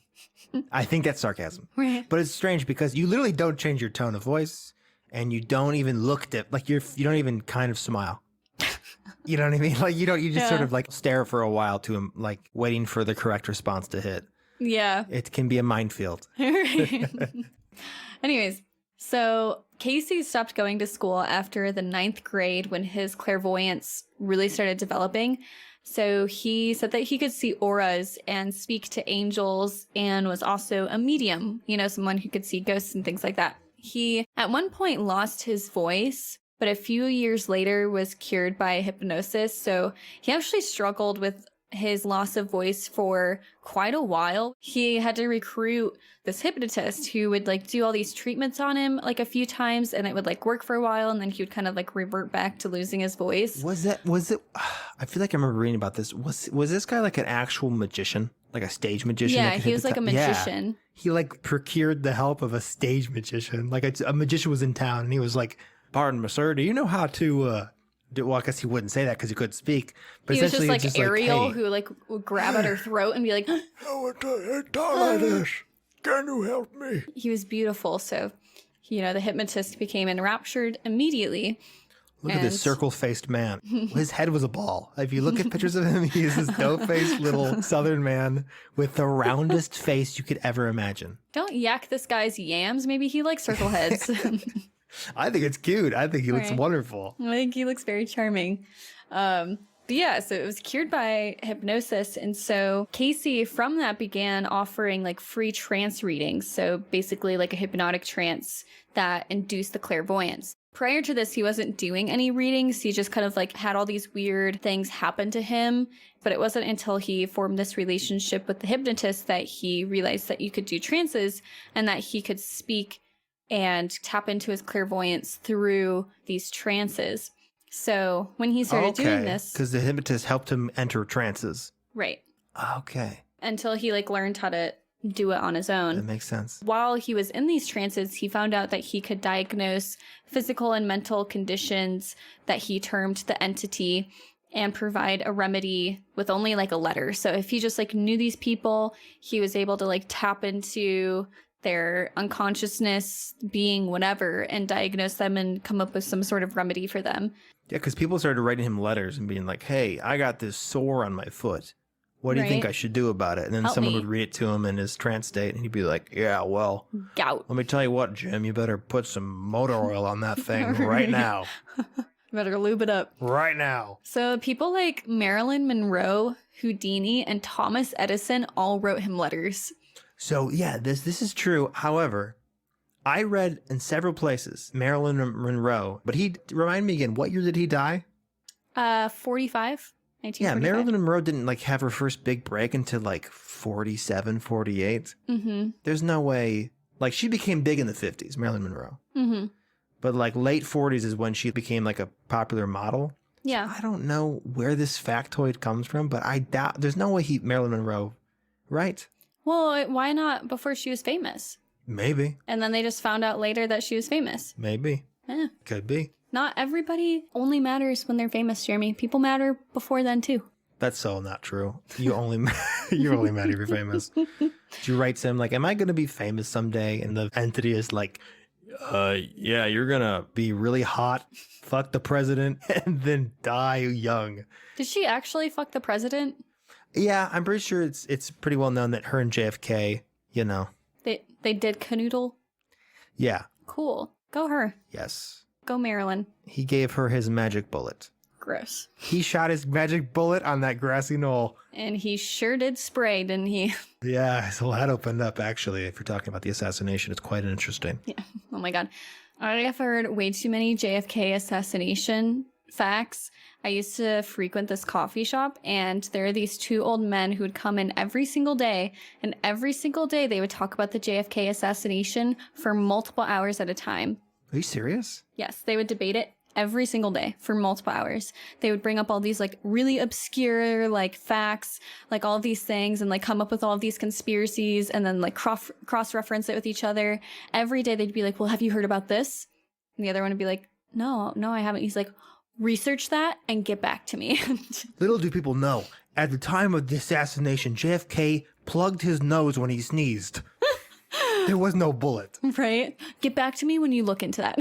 I think that's sarcasm. Right. But it's strange because you literally don't change your tone of voice, and you don't even look like you don't even kind of smile. You know what I mean? Like you just sort of like stare for a while to him, like waiting for the correct response to hit. Yeah. It can be a minefield. Anyways, so Cayce stopped going to school after the 9th grade when his clairvoyance really started developing. So he said that he could see auras and speak to angels and was also a medium, someone who could see ghosts and things like that. He at one point lost his voice, but a few years later was cured by hypnosis. So he actually struggled with his loss of voice for quite a while. He had to recruit this hypnotist who would like do all these treatments on him like a few times, and it would like work for a while, and then he would kind of like revert back to losing his voice. Was it I feel like I remember reading about this. Was this guy like an actual magician? Like a stage magician? Yeah, he was like a magician. Yeah. He like procured the help of a stage magician. Like a magician was in town and he was like, "Pardon me, sir, do you know how to well, I guess he wouldn't say that because he couldn't speak. But he was just like Ariel, like, hey, who like would grab at her throat and be like, Can you help me? He was beautiful. So, the hypnotist became enraptured immediately. Look at this circle-faced man. His head was a ball. If you look at pictures of him, he's this dope-faced little southern man with the roundest face you could ever imagine. Don't yak this guy's yams. Maybe he likes circle heads. I think it's cute. I think he looks wonderful. I think he looks very charming. But yeah, so it was cured by hypnosis. And so Cayce from that began offering like free trance readings. So basically like a hypnotic trance that induced the clairvoyance. Prior to this, he wasn't doing any readings. He just kind of like had all these weird things happen to him. But it wasn't until he formed this relationship with the hypnotist that he realized that you could do trances and that he could speak and tap into his clairvoyance through these trances. So when he started doing this... because the hypnotist helped him enter trances. Right. Okay. Until he like learned how to do it on his own. That makes sense. While he was in these trances, he found out that he could diagnose physical and mental conditions that he termed the entity and provide a remedy with only like a letter. So if he just like knew these people, he was able to like tap into their unconsciousness, being whatever, and diagnose them and come up with some sort of remedy for them. Yeah, because people started writing him letters and being like, "Hey, I got this sore on my foot. What do you think I should do about it?" And then someone would read it to him in his trance state, and he'd be like, "Yeah, well, gout. Let me tell you what, Jim, you better put some motor oil on that thing right now. Better lube it up. Right now." So people like Marilyn Monroe, Houdini, and Thomas Edison all wrote him letters. So yeah, this is true. However, I read in several places Marilyn Monroe, but remind me again, what year did he die? 45. Yeah, Marilyn Monroe didn't like have her first big break until like 47, 48. Mm-hmm. There's no way. Like she became big in the 50s, Marilyn Monroe. Mm-hmm. But like late 40s is when she became like a popular model. Yeah. I don't know where this factoid comes from, but I doubt there's no way Marilyn Monroe, right? Well, why not before she was famous? Maybe. And then they just found out later that she was famous. Maybe. Yeah. Could be. Not everybody only matters when they're famous, Jeremy. People matter before then too. That's so not true. You only matter if you're famous. Did you write some like, "Am I going to be famous someday?" And the entity is like, yeah, you're going to be really hot, fuck the president, and then die young. Did she actually fuck the president? Yeah, I'm pretty sure it's pretty well known that her and JFK, They did canoodle? Yeah. Cool. Go her. Yes. Go Marilyn. He gave her his magic bullet. Gross. He shot his magic bullet on that grassy knoll. And he sure did spray, didn't he? Yeah, his whole head opened up, actually. If you're talking about the assassination, it's quite interesting. Yeah. Oh my God. I have heard way too many JFK assassination facts. I used to frequent this coffee shop, and there are these two old men who would come in every single day, and every single day they would talk about the JFK assassination for multiple hours at a time. Are you serious? Yes, they would debate it every single day for multiple hours. They would bring up all these like really obscure like facts, like all these things, and like come up with all of these conspiracies and then like cross-reference it with each other. Every day they'd be like, well, have you heard about this? And the other one would be like, no, I haven't. He's like, research that and get back to me. Little do people know, at the time of the assassination, JFK plugged his nose when he sneezed. There was no bullet. Right? Get back to me when you look into that.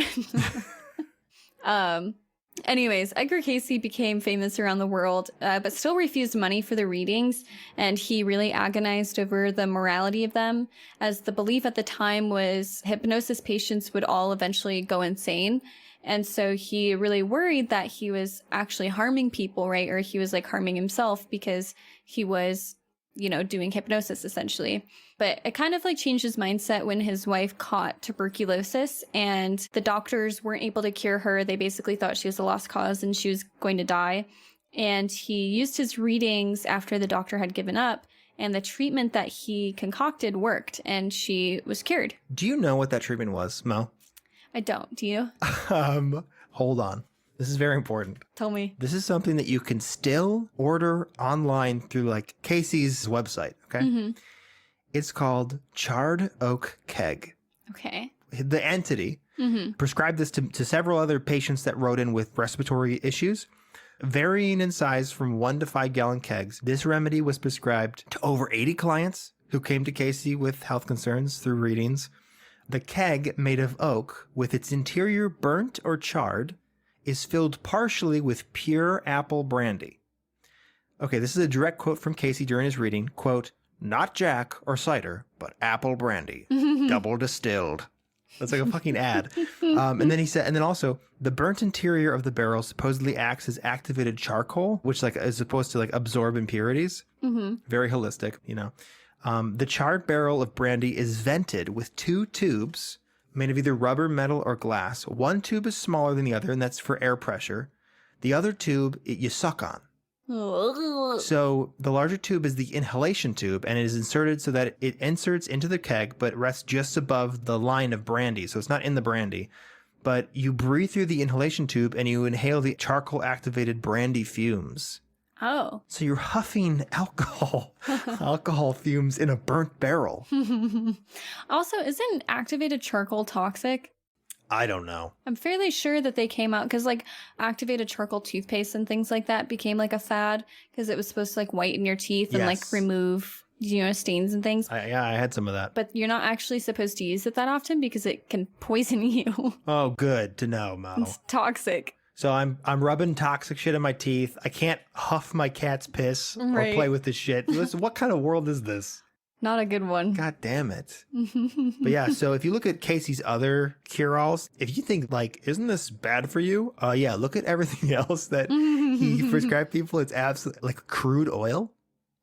Anyways, Edgar Cayce became famous around the world, but still refused money for the readings, and he really agonized over the morality of them, as the belief at the time was hypnosis patients would all eventually go insane. And so he really worried that he was actually harming people, right? Or he was like harming himself because he was, doing hypnosis essentially. But it kind of like changed his mindset when his wife caught tuberculosis and the doctors weren't able to cure her. They basically thought she was a lost cause and she was going to die. And he used his readings after the doctor had given up, and the treatment that he concocted worked and she was cured. Do you know what that treatment was, Mo? I don't. Do you? Hold on. This is very important. Tell me. This is something that you can still order online through like Cayce's website. Okay. Mm-hmm. It's called charred oak keg. Okay. The entity prescribed this to several other patients that wrote in with respiratory issues. Varying in size from 1 to 5 gallon kegs, this remedy was prescribed to over 80 clients who came to Cayce with health concerns through readings. The keg, made of oak, with its interior burnt or charred, is filled partially with pure apple brandy. Okay, this is a direct quote from Cayce during his reading. Quote, "Not Jack or cider, but apple brandy, double distilled." That's like a fucking ad. And then he said, and then also, the burnt interior of the barrel supposedly acts as activated charcoal, which like is supposed to like absorb impurities. Very holistic, The charred barrel of brandy is vented with 2 tubes made of either rubber, metal, or glass. One tube is smaller than the other, and that's for air pressure. The other tube, you suck on. So the larger tube is the inhalation tube, and it is inserted so that it inserts into the keg, but rests just above the line of brandy. So it's not in the brandy. But you breathe through the inhalation tube, and you inhale the charcoal-activated brandy fumes. Oh. So you're huffing alcohol fumes in a burnt barrel. Also, isn't activated charcoal toxic? I don't know. I'm fairly sure that they came out because like activated charcoal toothpaste and things like that became like a fad because it was supposed to like whiten your teeth and like remove, stains and things. I had some of that. But you're not actually supposed to use it that often because it can poison you. Oh, good to know, Mo. It's toxic. So I'm rubbing toxic shit in my teeth. I can't huff my cat's piss or play with this shit. Listen, what kind of world is this? Not a good one. God damn it. But yeah, so if you look at Cayce's other cure-alls, if you think like, isn't this bad for you? Yeah, look at everything else that he prescribed people. It's absolutely like crude oil.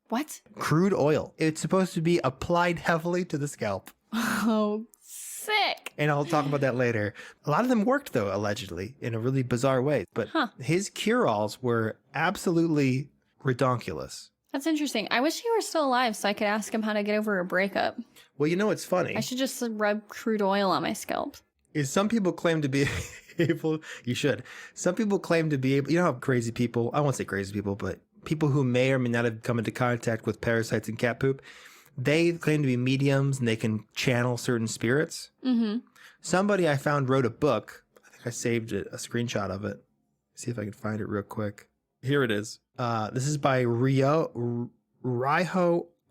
What? Crude oil. It's supposed to be applied heavily to the scalp. Oh, sick. And I'll talk about that later. A lot of them worked, though, allegedly, in a really bizarre way. But his cure-alls were absolutely redonkulous. That's interesting. I wish he were still alive so I could ask him how to get over a breakup. Well, it's funny. I should just rub crude oil on my scalp. Some people claim to be able, you should. Some people claim to be able, how crazy people, I won't say crazy people, but people who may or may not have come into contact with parasites and cat poop, they claim to be mediums and they can channel certain spirits. Somebody I found wrote a book. I think I saved a screenshot of it. See if I can find it real quick. Here it is. This is by Raiho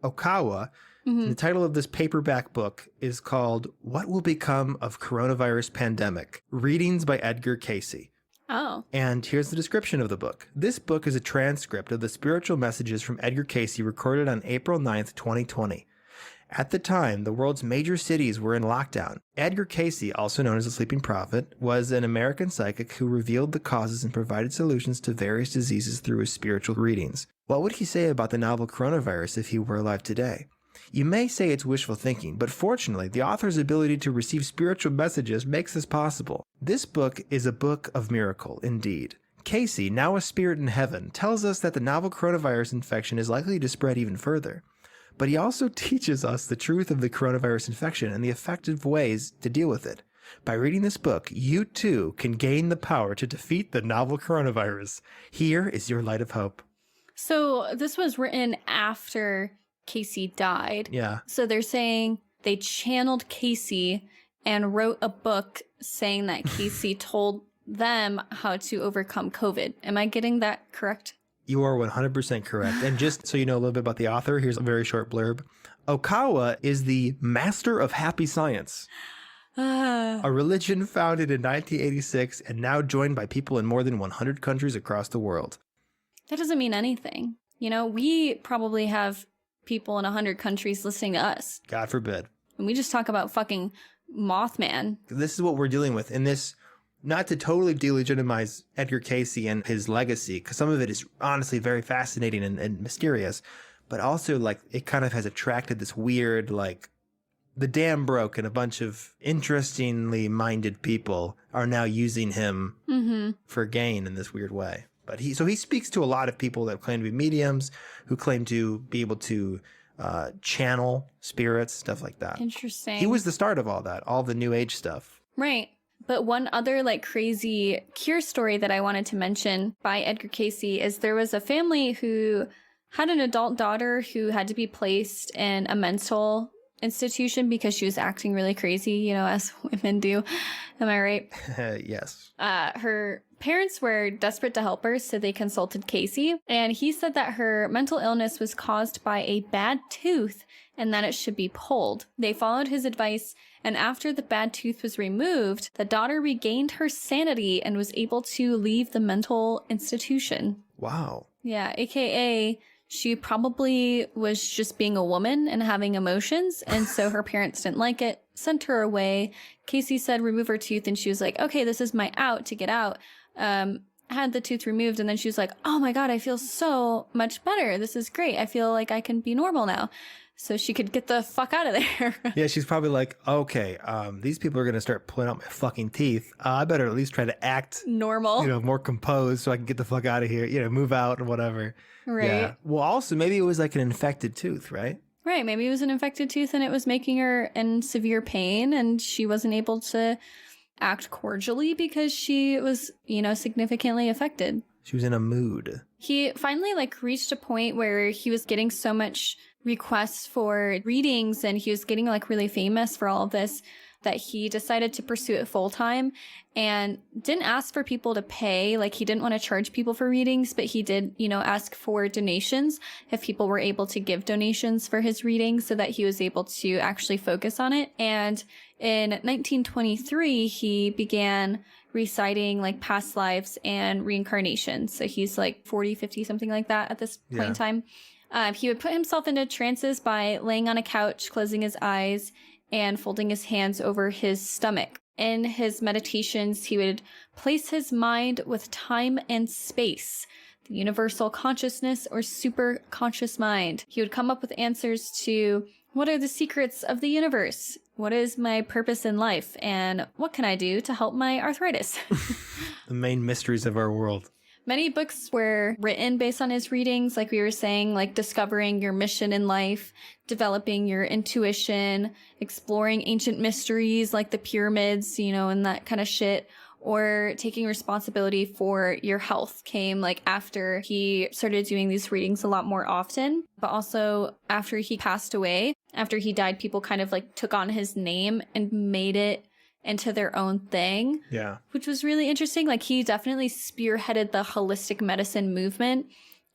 Okawa. The title of this paperback book is called What Will Become of Coronavirus Pandemic? Readings by Edgar Cayce. Oh. And here's the description of the book. This book is a transcript of the spiritual messages from Edgar Cayce recorded on April 9th, 2020. At the time, the world's major cities were in lockdown. Edgar Cayce, also known as the Sleeping Prophet, was an American psychic who revealed the causes and provided solutions to various diseases through his spiritual readings. What would he say about the novel coronavirus if he were alive today? You may say it's wishful thinking, but fortunately, the author's ability to receive spiritual messages makes this possible. This book is a book of miracle, indeed. Cayce, now a spirit in heaven, tells us that the novel coronavirus infection is likely to spread even further. But he also teaches us the truth of the coronavirus infection and the effective ways to deal with it. By reading this book, you too can gain the power to defeat the novel coronavirus. Here is your light of hope. So this was written after Cayce died. Yeah. So they're saying they channeled Cayce and wrote a book saying that Cayce told them how to overcome COVID. Am I getting that correct? You are 100% correct. And just so you know a little bit about the author, here's a very short blurb. Okawa is the master of happy science, a religion founded in 1986 and now joined by people in more than 100 countries across the world. That doesn't mean anything. You know, we probably have people in 100 countries listening to us. God forbid. And we just talk about fucking Mothman. This is what we're dealing with in this, not to totally delegitimize Edgar Cayce and his legacy, because some of it is honestly very fascinating and mysterious, but also like it kind of has attracted this weird, like the dam broke and a bunch of interestingly minded people are now using him for gain in this weird way. But he speaks to a lot of people that claim to be mediums, who claim to be able to channel spirits, stuff like that. Interesting. He was the start of all that, all the new age stuff. Right. But one other like crazy cure story that I wanted to mention by Edgar Cayce is there was a family who had an adult daughter who had to be placed in a mental institution because she was acting really crazy, you know, as women do. Am I right? Yes. Her parents were desperate to help her, so they consulted Cayce, and he said that her mental illness was caused by a bad tooth and that it should be pulled. They followed his advice, and after the bad tooth was removed, the daughter regained her sanity and was able to leave the mental institution. Wow. Yeah, aka she probably was just being a woman and having emotions, and so her parents didn't like it, sent her away. Cayce said remove her tooth, and she was like, okay, this is my out to get out. Had the tooth removed, and then she was like, oh my god, I feel so much better. This is great. I feel like I can be normal now. So she could get the fuck out of there. Yeah, she's probably like, okay, these people are going to start pulling out my fucking teeth. I better at least try to act normal, you know, more composed so I can get the fuck out of here, you know, move out or whatever. Right. Yeah. Well, also, maybe it was like an infected tooth, right? Right. Maybe it was an infected tooth and it was making her in severe pain, and she wasn't able to act cordially because she was, you know, significantly affected. She was in a mood. He finally like reached a point where he was getting so much requests for readings and he was getting like really famous for all of this that he decided to pursue it full time and didn't ask for people to pay. Like he didn't want to charge people for readings, but he did, you know, ask for donations if people were able to give donations for his readings so that he was able to actually focus on it. And in 1923, he began reciting like past lives and reincarnation. So he's like 40, 50, something like that at this point in time. He would put himself into trances by laying on a couch, closing his eyes, and folding his hands over his stomach. In his meditations, he would place his mind with time and space, the universal consciousness or super conscious mind. He would come up with answers to what are the secrets of the universe? What is my purpose in life? And what can I do to help my arthritis? The main mysteries of our world. Many books were written based on his readings, like we were saying, like discovering your mission in life, developing your intuition, exploring ancient mysteries like the pyramids, you know, and that kind of shit, or taking responsibility for your health came like after he started doing these readings a lot more often. But also after he passed away, after he died, people kind of like took on his name and made it into their own thing. Yeah. Which was really interesting. Like he definitely spearheaded the holistic medicine movement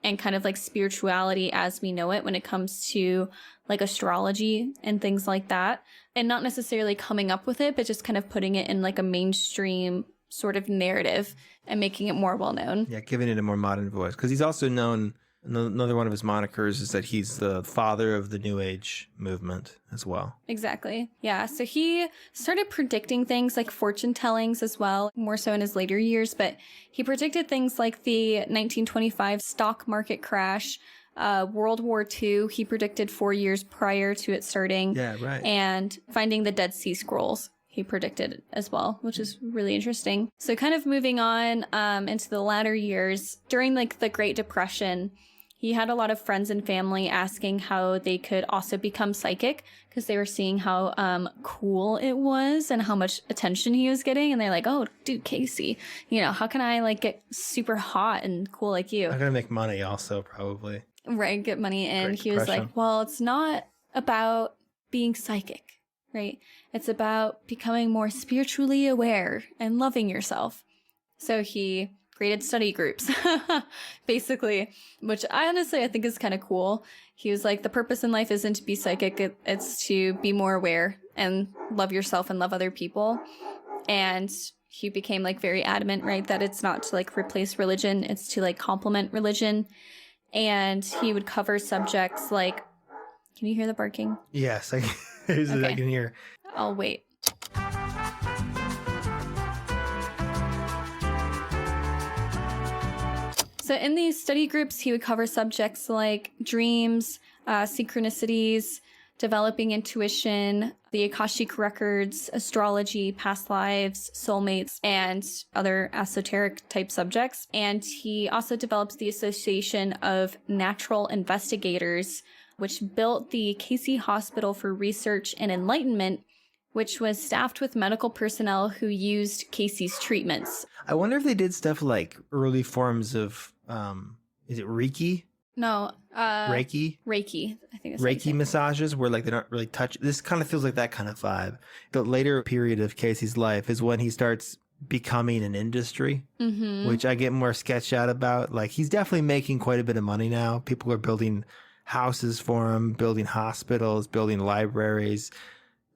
and kind of like spirituality as we know it when it comes to like astrology and things like that. And not necessarily coming up with it, but just kind of putting it in like a mainstream sort of narrative and making it more well known. Yeah, giving it a more modern voice. Because he's also known, another one of his monikers is that he's the father of the New Age movement as well. Exactly. Yeah. So he started predicting things like fortune tellings as well, more so in his later years. But he predicted things like the 1925 stock market crash, World War II. He predicted 4 years prior to it starting. Yeah, right. And finding the Dead Sea Scrolls. He predicted as well, which is really interesting. So kind of moving on into the latter years, during like the Great Depression, He had a lot of friends and family asking how they could also become psychic because they were seeing how cool it was and how much attention he was getting. And they're like, oh, dude, Cayce, how can I like get super hot and cool like you? I'm going to make money also, probably. Right, get money. And Great he was depression. like, well, it's not about being psychic, right? It's about becoming more spiritually aware and loving yourself. So he created study groups, basically, which I think is kind of cool. He was like, the purpose in life isn't to be psychic, it's to be more aware and love yourself and love other people. And he became like very adamant, right, that it's not to like replace religion, it's to like complement religion. And he would cover subjects like, can you hear the barking? Yes, I can hear. I'll wait. So in these study groups, he would cover subjects like dreams, synchronicities, developing intuition, the Akashic records, astrology, past lives, soulmates, and other esoteric type subjects. And he also developed the Association of Natural Investigators, which built the Cayce Hospital for Research and Enlightenment, which was staffed with medical personnel who used Cayce's treatments. I wonder if they did stuff like early forms of, is it Reiki? No. Reiki? Reiki, I think it's Reiki massages where like they don't really touch. This kind of feels like that kind of vibe. The later period of Cayce's life is when he starts becoming an industry, which I get more sketched out about. Like he's definitely making quite a bit of money now. People are building houses for him, building hospitals, building libraries.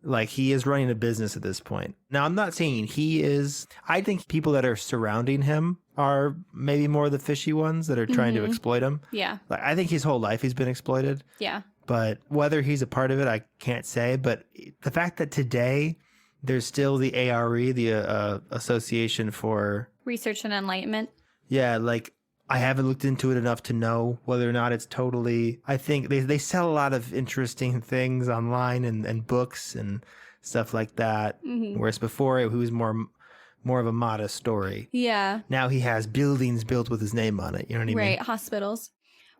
Like he is running a business at this point. Now, I'm not saying he is. I think people that are surrounding him are maybe more the fishy ones that are trying to exploit him. Yeah. Like I think his whole life he's been exploited. Yeah. But whether he's a part of it, I can't say. But the fact that today there's still the ARE, the Association for Research and Enlightenment. Yeah, like I haven't looked into it enough to know whether or not it's totally. I think they sell a lot of interesting things online and books and stuff like that. Whereas before it was more of a modest story. Yeah. Now he has buildings built with his name on it. You know what I mean? Right. Hospitals.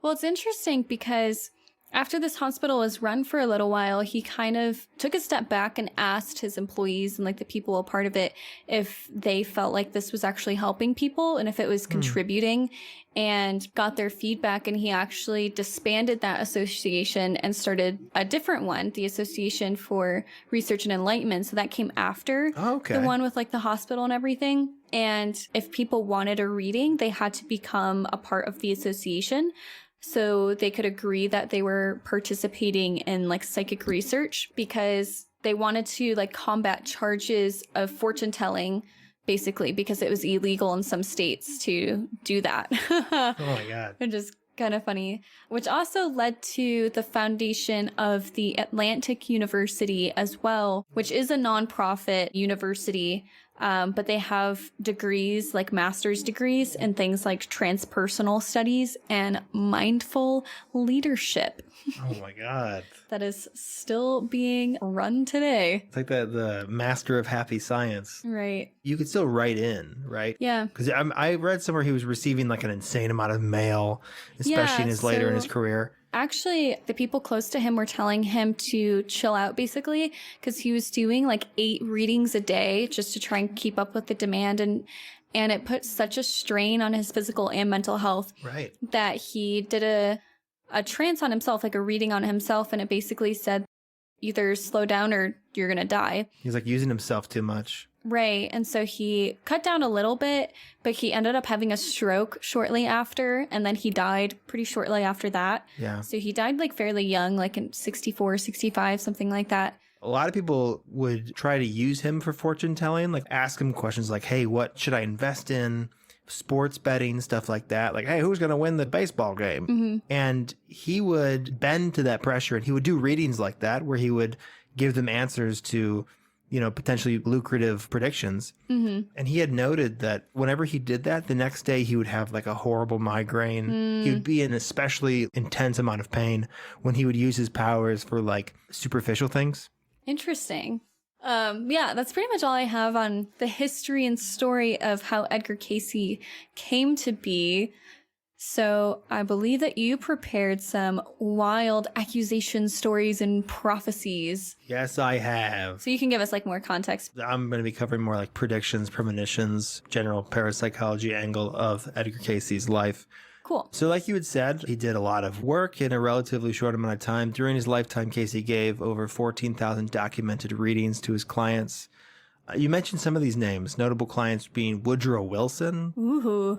Well, it's interesting because after this hospital was run for a little while, he kind of took a step back and asked his employees and like the people a part of it if they felt like this was actually helping people and if it was contributing, and got their feedback. And he actually disbanded that association and started a different one, the Association for Research and Enlightenment. So that came after the one with like the hospital and everything. And if people wanted a reading, they had to become a part of the association, so they could agree that they were participating in like psychic research, because they wanted to like combat charges of fortune telling, basically, because it was illegal in some states to do that. Oh my God. Which is kind of funny. Which also led to the foundation of the Atlantic University as well, which is a nonprofit university. But they have degrees, like master's degrees, in things like transpersonal studies and mindful leadership. Oh my God. That is still being run today. It's like the master of happy science. Right. You could still write in, right? Yeah. Because I read somewhere he was receiving like an insane amount of mail, especially in his later in his career. Actually, the people close to him were telling him to chill out, basically, because he was doing like 8 readings a day just to try and keep up with the demand. And it put such a strain on his physical and mental health that he did a trance on himself, like a reading on himself. And it basically said, either slow down or you're going to die. He's like using himself too much. Right. And so he cut down a little bit, but he ended up having a stroke shortly after. And then he died pretty shortly after that. Yeah. So he died like fairly young, like in 64, 65, something like that. A lot of people would try to use him for fortune telling, like ask him questions like, hey, what should I invest in? Sports betting, stuff like that. Like, hey, who's going to win the baseball game? And he would bend to that pressure, and he would do readings like that where he would give them answers to, you know, potentially lucrative predictions. And he had noted that whenever he did that, the next day he would have like a horrible migraine. He would be in especially intense amount of pain when he would use his powers for like superficial things. Interesting. Yeah, that's pretty much all I have on the history and story of how Edgar Cayce came to be. So I believe that you prepared some wild accusation stories and prophecies. Yes, I have. So you can give us like more context. I'm going to be covering more like predictions, premonitions, general parapsychology angle of Edgar Cayce's life. Cool. So like you had said, he did a lot of work in a relatively short amount of time. During his lifetime, Cayce gave over 14,000 documented readings to his clients. You mentioned some of these names, notable clients being Woodrow Wilson,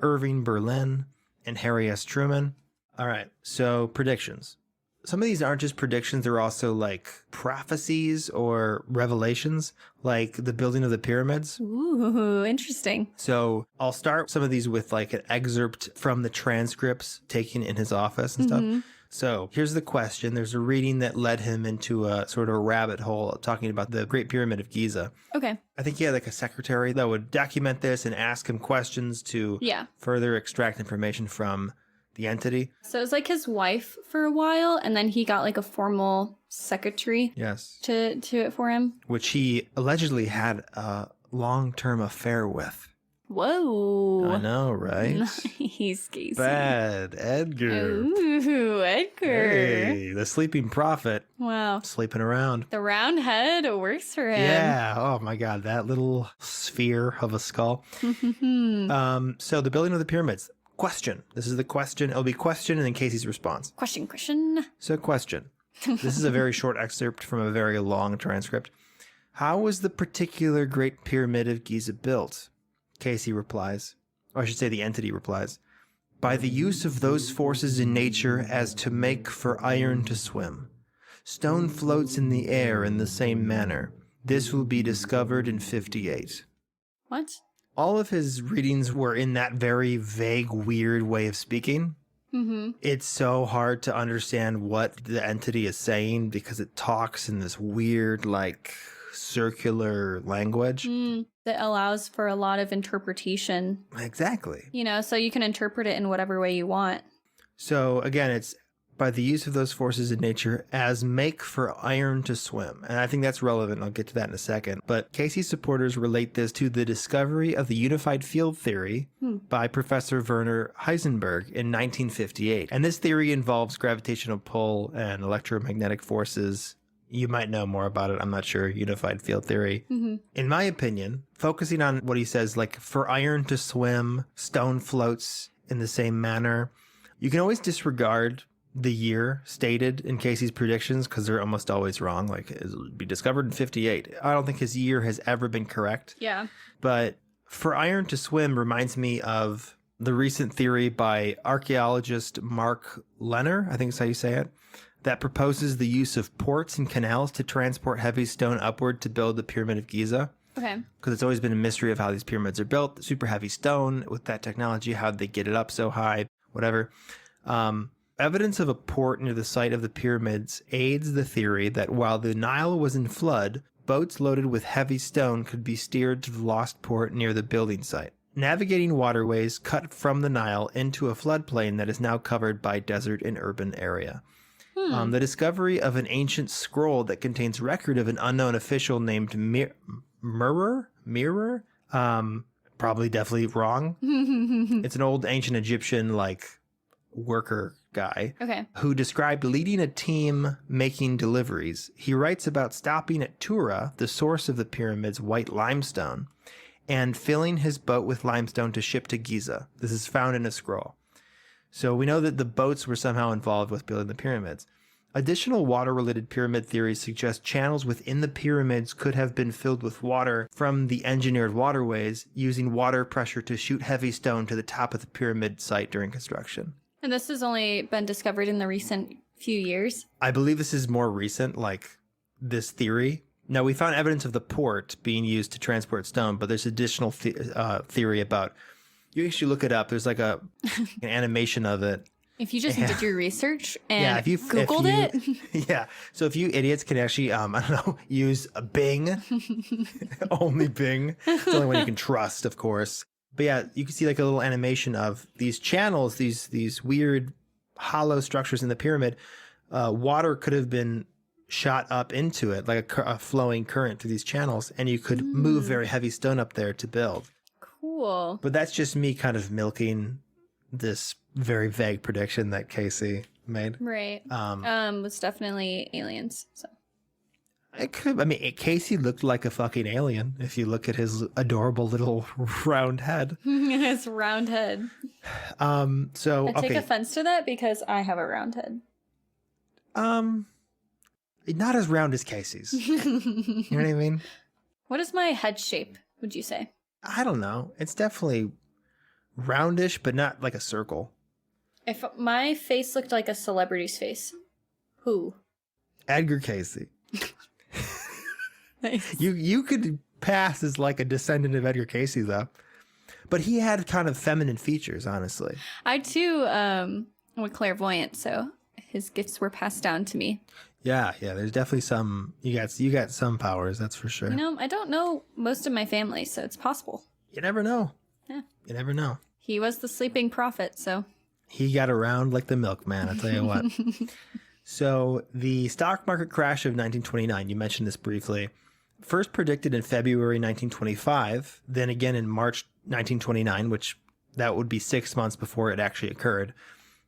Irving Berlin, and Harry S. Truman. All right, so predictions. Some of these aren't just predictions, they're also like prophecies or revelations, like the building of the pyramids. Ooh, interesting. So I'll start some of these with like an excerpt from the transcripts taken in his office and stuff. So here's the question. There's a reading that led him into a sort of rabbit hole talking about the Great Pyramid of Giza. Okay. I think he had like a secretary that would document this and ask him questions to further extract information from the entity. So it was like his wife for a while, and then he got like a formal secretary to do it for him. Which he allegedly had a long-term affair with. Whoa. I know, right? Nice, Cayce. Bad Edgar. Ooh, Edgar. Hey, the sleeping prophet. Wow. Sleeping around. The round head works for him. Yeah. Oh my God. That little sphere of a skull. So the building of the pyramids. Question. This is the question. It'll be question and then Cayce's response. Question. So question. This is a very short excerpt from a very long transcript. How was the particular Great Pyramid of Giza built? Cayce replies, or I should say the entity replies, by the use of those forces in nature as to make for iron to swim. Stone floats in the air in the same manner. This will be discovered in 58. What? All of his readings were in that very vague, weird way of speaking. It's so hard to understand what the entity is saying because it talks in this weird, like, circular language. That allows for a lot of interpretation. Exactly. You know, so you can interpret it in whatever way you want. So again, it's by the use of those forces in nature as make for iron to swim. And I think that's relevant. I'll get to that in a second. But Cayce's supporters relate this to the discovery of the unified field theory by Professor Werner Heisenberg in 1958. And this theory involves gravitational pull and electromagnetic forces. You might know more about it. I'm not sure. Unified field theory. In my opinion, focusing on what he says, like for iron to swim, stone floats in the same manner. You can always disregard the year stated in Cayce's predictions because they're almost always wrong. Like it'll be discovered in 58. I don't think his year has ever been correct. Yeah. But for iron to swim reminds me of the recent theory by archaeologist Mark Lenner, I think is how you say it, that proposes the use of ports and canals to transport heavy stone upward to build the Pyramid of Giza. Okay. Because it's always been a mystery of how these pyramids are built. Super heavy stone with that technology. How'd they get it up so high? Whatever. Evidence of a port near the site of the pyramids aids the theory that while the Nile was in flood, boats loaded with heavy stone could be steered to the lost port near the building site, navigating waterways cut from the Nile into a floodplain that is now covered by desert and urban area. The discovery of an ancient scroll that contains record of an unknown official named Mirror, probably definitely wrong. It's an old ancient Egyptian like worker guy who described leading a team making deliveries. He writes about stopping at Tura, the source of the pyramid's white limestone, and filling his boat with limestone to ship to Giza. This is found in a scroll. So we know that the boats were somehow involved with building the pyramids. Additional water-related pyramid theories suggest channels within the pyramids could have been filled with water from the engineered waterways, using water pressure to shoot heavy stone to the top of the pyramid site during construction. And this has only been discovered in the recent few years? I believe this is more recent, like this theory. Now, we found evidence of the port being used to transport stone, but there's additional theory about... You actually look it up. There's like an animation of it. If you just did your research and Googled it. Yeah. So if you idiots can actually, I don't know, use a Bing, only Bing. It's the only one you can trust, of course. But yeah, you can see like a little animation of these channels, these weird hollow structures in the pyramid. Water could have been shot up into it, like a flowing current through these channels, and you could move very heavy stone up there to build. Cool. But that's just me kind of milking this very vague prediction that Cayce made. Right. Was definitely aliens. So it could. I mean, Cayce looked like a fucking alien if you look at his adorable little round head. His round head. So I take offense to that because I have a round head. Not as round as Cayce's. You know what I mean? What is my head shape, would you say? I don't know. It's definitely roundish, but not like a circle. If my face looked like a celebrity's face, who? Edgar Cayce. Nice. You could pass as like a descendant of Edgar Cayce, though. But he had kind of feminine features, honestly. I, too, am a clairvoyant, so his gifts were passed down to me. Yeah, there's definitely some, you got some powers, that's for sure. You know, I don't know most of my family, so it's possible. You never know. Yeah. You never know. He was the sleeping prophet, so. He got around like the milkman, I'll tell you what. So the stock market crash of 1929, you mentioned this briefly, first predicted in February 1925, then again in March 1929, which that would be 6 months before it actually occurred.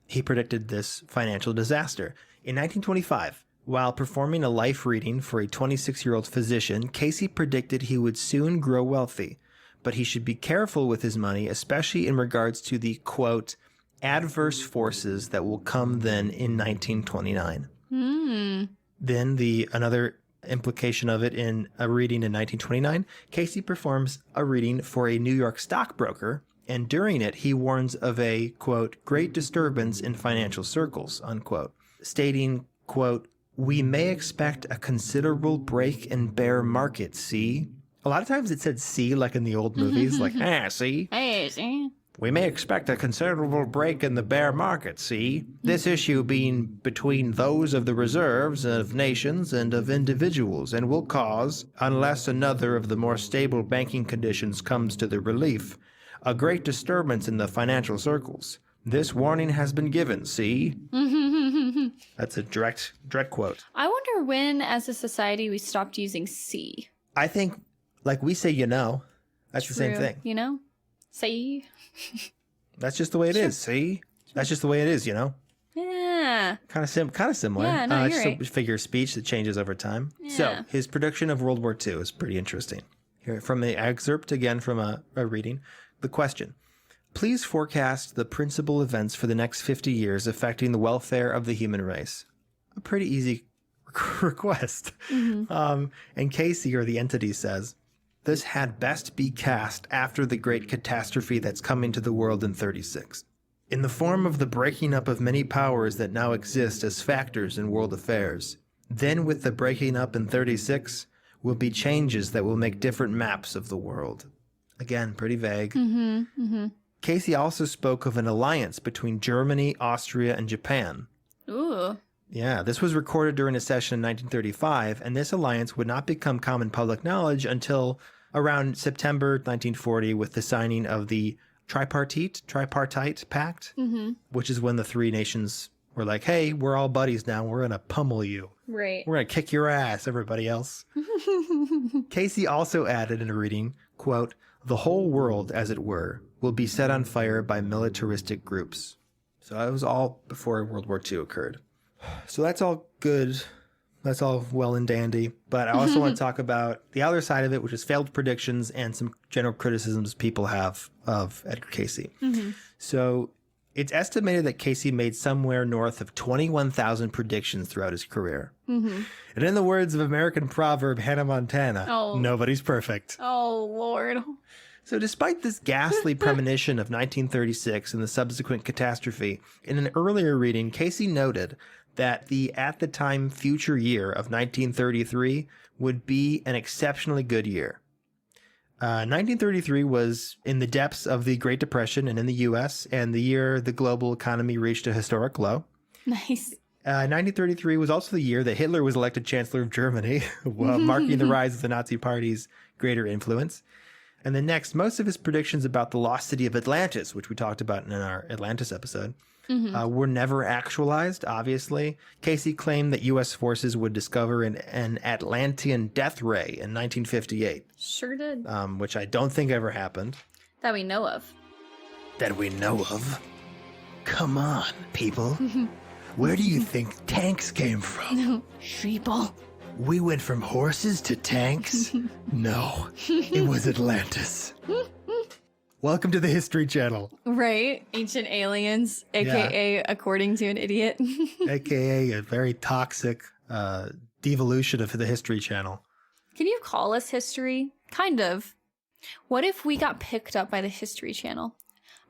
He predicted this financial disaster. In 1925, while performing a life reading for a 26-year-old physician, Cayce predicted he would soon grow wealthy, but he should be careful with his money, especially in regards to the, quote, adverse forces that will come then in 1929. Then another implication of it in a reading in 1929, Cayce performs a reading for a New York stockbroker, and during it he warns of a, quote, great disturbance in financial circles, unquote, stating, quote, we may expect a considerable break and bear market, see? A lot of times it said see, like in the old movies, like, see? Hey, see? We may expect a considerable break in the bear market, see? This issue being between those of the reserves of nations and of individuals, and will cause, unless another of the more stable banking conditions comes to the relief, a great disturbance in the financial circles. This warning has been given, see? That's a direct quote. I wonder when, as a society, we stopped using see. I think, like we say, you know, that's True. the same thing. You know? See? That's just the way it is, see? That's just the way it is, you know? Yeah. Kind of similar. Yeah, no, it's you're just right. a figure of speech that changes over time. Yeah. So, his prediction of World War II is pretty interesting. Here, from the excerpt, again, from a reading. The question. Please forecast the principal events for the next 50 years affecting the welfare of the human race. A pretty easy request. And Cayce, or the entity, says, this had best be cast after the great catastrophe that's coming to the world in 36. In the form of the breaking up of many powers that now exist as factors in world affairs. Then with the breaking up in 36 will be changes that will make different maps of the world. Again, pretty vague. Cayce also spoke of an alliance between Germany, Austria, and Japan. Ooh. Yeah, this was recorded during a session in 1935, and this alliance would not become common public knowledge until around September 1940 with the signing of the Tripartite Pact, which is when the three nations were like, hey, we're all buddies now. We're going to pummel you. Right. We're going to kick your ass, everybody else. Cayce also added in a reading, quote, the whole world, as it were, will be set on fire by militaristic groups. So that was all before World War II occurred. So that's all good. That's all well and dandy. But I also want to talk about the other side of it, which is failed predictions and some general criticisms people have of Edgar Cayce. So it's estimated that Cayce made somewhere north of 21,000 predictions throughout his career. And in the words of American proverb Hannah Montana, nobody's perfect. Oh, Lord. So despite this ghastly premonition of 1936 and the subsequent catastrophe, in an earlier reading, Cayce noted that the at the time future year of 1933 would be an exceptionally good year. 1933 was in the depths of the Great Depression and in the U.S., and the year the global economy reached a historic low. Nice. 1933 was also the year that Hitler was elected Chancellor of Germany, marking the rise of the Nazi Party's greater influence. And then next, most of his predictions about the lost city of Atlantis, which we talked about in our Atlantis episode, were never actualized, obviously. Cayce claimed that U.S. forces would discover an Atlantean death ray in 1958. Sure did. Which I don't think ever happened. That we know of. That we know of. come on, people. Where do you think tanks came from? Sheeple. We went from horses to tanks? No, it was Atlantis. Welcome to the History Channel. Right? Ancient aliens, aka according to an idiot. AKA a very toxic devolution of the History Channel. Can you call us history? Kind of. What if we got picked up by the History Channel?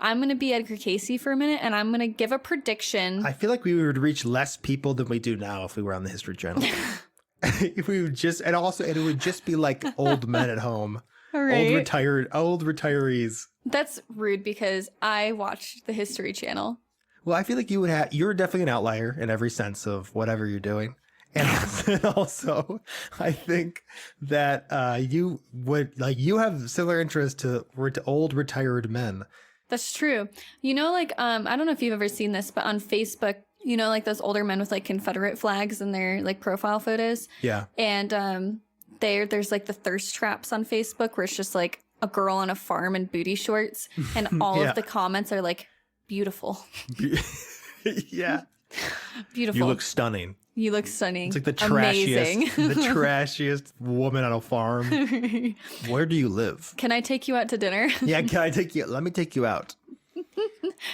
I'm going to be Edgar Cayce for a minute, and I'm going to give a prediction. I feel like we would reach less people than we do now if we were on the History Channel. If we would just, and it would just be like old men at home. Right? Old retirees. That's rude because I watched the History Channel. Well, I feel like you're definitely an outlier in every sense of whatever you're doing. And also, I think that you have similar interest to old retired men. That's true. You know, like, I don't know if you've ever seen this, but on Facebook, you know, like those older men with like Confederate flags in their like profile photos. Yeah. And there's like the thirst traps on Facebook where it's just like a girl on a farm in booty shorts, and all of the comments are like, beautiful. Yeah. Beautiful. You look stunning. You look stunning. It's like the trashiest, trashiest woman on a farm. Where do you live? Can I take you out to dinner? Yeah, let me take you out.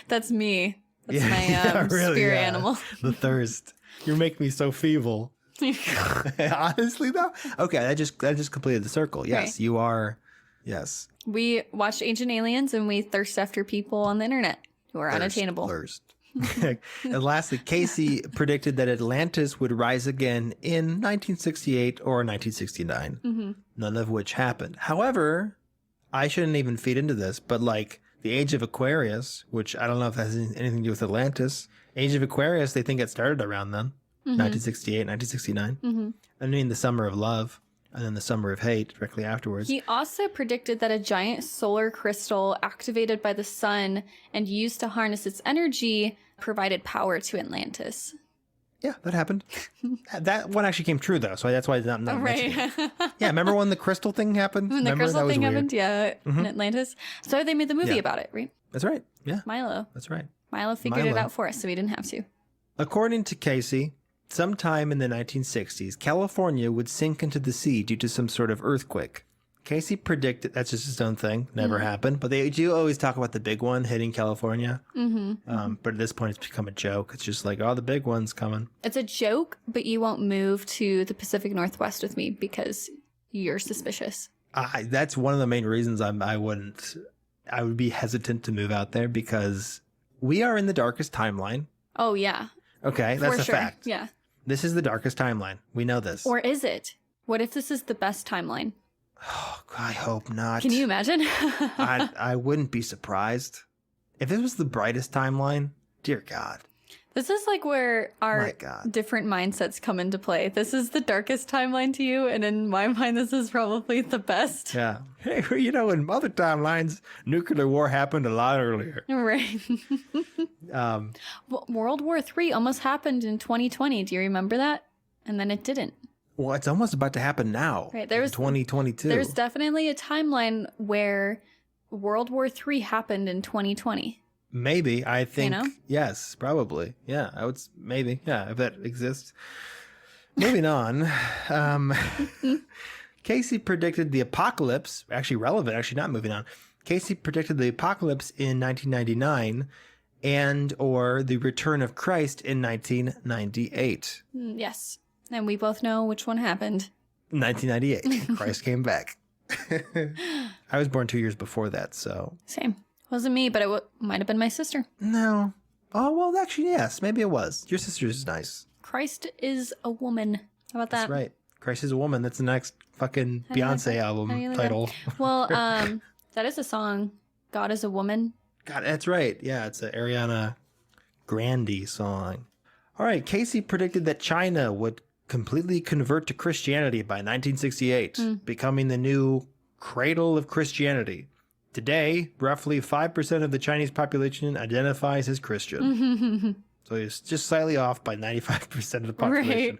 That's me. That's my really, spirit animal. The thirst. You make me so feeble. Honestly, though? Okay, I just completed the circle. Yes, right. You are. Yes. We watched Ancient Aliens and we thirst after people on the internet who are unattainable. Thirst. And lastly, Cayce predicted that Atlantis would rise again in 1968 or 1969, none of which happened. However, I shouldn't even feed into this, but like the Age of Aquarius, which I don't know if that has anything to do with Atlantis, Age of Aquarius, they think it started around then, 1968, 1969. I mean, the Summer of Love. And then the Summer of Hate directly afterwards. He also predicted that a giant solar crystal activated by the sun and used to harness its energy provided power to Atlantis. Yeah, that happened. That one actually came true, though, so that's why it's not right. Yeah, remember when the crystal thing happened? When the crystal thing happened, yeah, in Atlantis. So they made the movie about it, right? That's right, yeah. Milo. That's right. Milo figured it out for us, so we didn't have to. According to Cayce, sometime in the 1960s, California would sink into the sea due to some sort of earthquake. Cayce predicted, that's just his own thing, never happened, but they do always talk about the big one hitting California. But at this point, it's become a joke. It's just like, oh, the big one's coming. It's a joke, but you won't move to the Pacific Northwest with me because you're suspicious. That's one of the main reasons I would be hesitant to move out there, because we are in the darkest timeline. Oh, yeah. Okay, that's a fact. Yeah. This is the darkest timeline. We know this. Or is it? What if this is the best timeline? Oh, I hope not. Can you imagine? I wouldn't be surprised. If it was the brightest timeline, dear God. This is like where our different mindsets come into play. This is the darkest timeline to you, and in my mind, this is probably the best. Yeah. Hey, you know, in other timelines, nuclear war happened a lot earlier. Right. Well, World War III almost happened in 2020. Do you remember that? And then it didn't. Well, it's almost about to happen now. Right. There's 2022. There's definitely a timeline where World War III happened in 2020. Maybe. I think, yes, probably. Yeah, I would, maybe. Yeah, if that exists. Moving on. Cayce predicted the apocalypse, actually relevant, actually not moving on. Cayce predicted the apocalypse in 1999 and or the return of Christ in 1998. Yes. And we both know which one happened. 1998. Christ came back. I was born 2 years before that, so. Same. Wasn't me, but it might have been my sister. No. Oh, well, actually, yes. Maybe it was. Your sister's nice. Christ is a woman. How about that? That's right. Christ is a woman. That's the next fucking Beyonce album title. Well, that is a song. God is a woman. God, that's right. Yeah, it's an Ariana Grande song. All right. Cayce predicted that China would completely convert to Christianity by 1968, becoming the new cradle of Christianity. Today, roughly 5% of the Chinese population identifies as Christian. So it's just slightly off by 95% of the population. Right.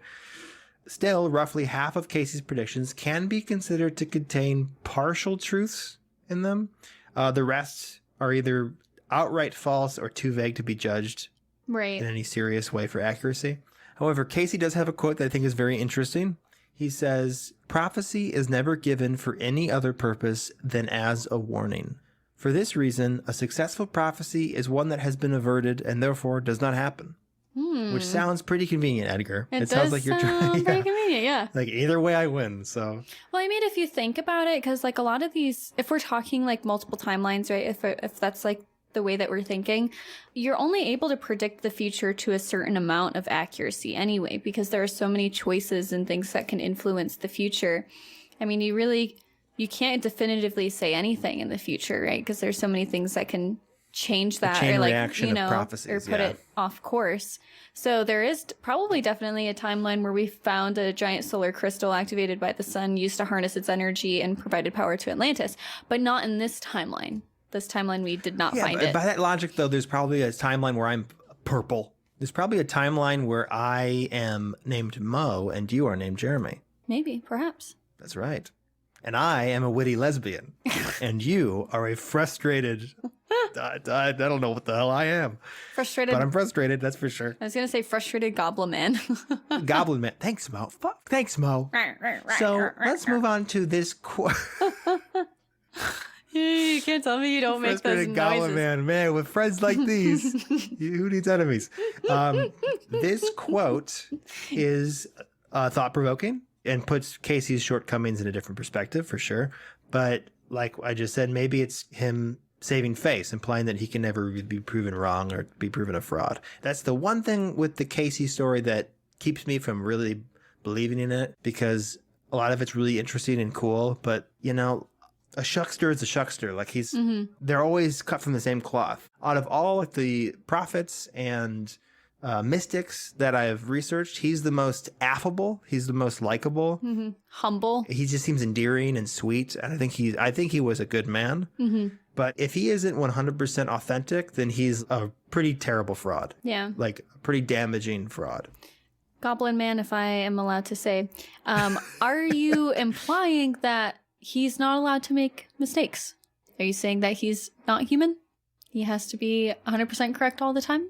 Still, roughly half of Cayce's predictions can be considered to contain partial truths in them. The rest are either outright false or too vague to be judged Right. in any serious way for accuracy. However, Cayce does have a quote that I think is very interesting. He says, "Prophecy is never given for any other purpose than as a warning. For this reason, a successful prophecy is one that has been averted and therefore does not happen." Which sounds pretty convenient, Edgar. It sounds does like you're sound pretty convenient, yeah. Like either way I win, so. Well, I mean, if you think about it, because like a lot of these, if we're talking like multiple timelines, right? If that's like the way that we're thinking, you're only able to predict the future to a certain amount of accuracy anyway, because there are so many choices and things that can influence the future. I mean, you can't definitively say anything in the future, right? Because there's so many things that can change that, chain or like, reaction you know, of prophecies, or put it off course. So there is probably definitely a timeline where we found a giant solar crystal activated by the sun, used to harness its energy and provided power to Atlantis, but not in this timeline. This timeline, we did not find it. By that logic, though, there's probably a timeline where I'm purple. There's probably a timeline where I am named Mo and you are named Jeremy. Maybe, perhaps. That's right. And I am a witty lesbian. And you are a frustrated... I don't know what the hell I am. Frustrated. But I'm frustrated, that's for sure. I was going to say frustrated Goblin Man. Goblin Man. Thanks, Mo. Thanks, Mo. So let's move on to this quote. You can't tell me you don't make those Frustrated Goblin noises. Man, with friends like these, who needs enemies? This quote is thought-provoking and puts Cayce's shortcomings in a different perspective, for sure. But like I just said, maybe it's him saving face, implying that he can never be proven wrong or be proven a fraud. That's the one thing with the Cayce story that keeps me from really believing in it, because a lot of it's really interesting and cool, but, you know, a shuckster is a shuckster. Like they're always cut from the same cloth. Out of all of the prophets and mystics that I've researched, he's the most affable. He's the most likable. Humble. He just seems endearing and sweet. And I think he was a good man. But if he isn't 100% authentic, then he's a pretty terrible fraud. Yeah. Like a pretty damaging fraud. Goblin Man, if I am allowed to say, are you implying that he's not allowed to make mistakes? Are you saying that he's not human? He has to be 100% correct all the time?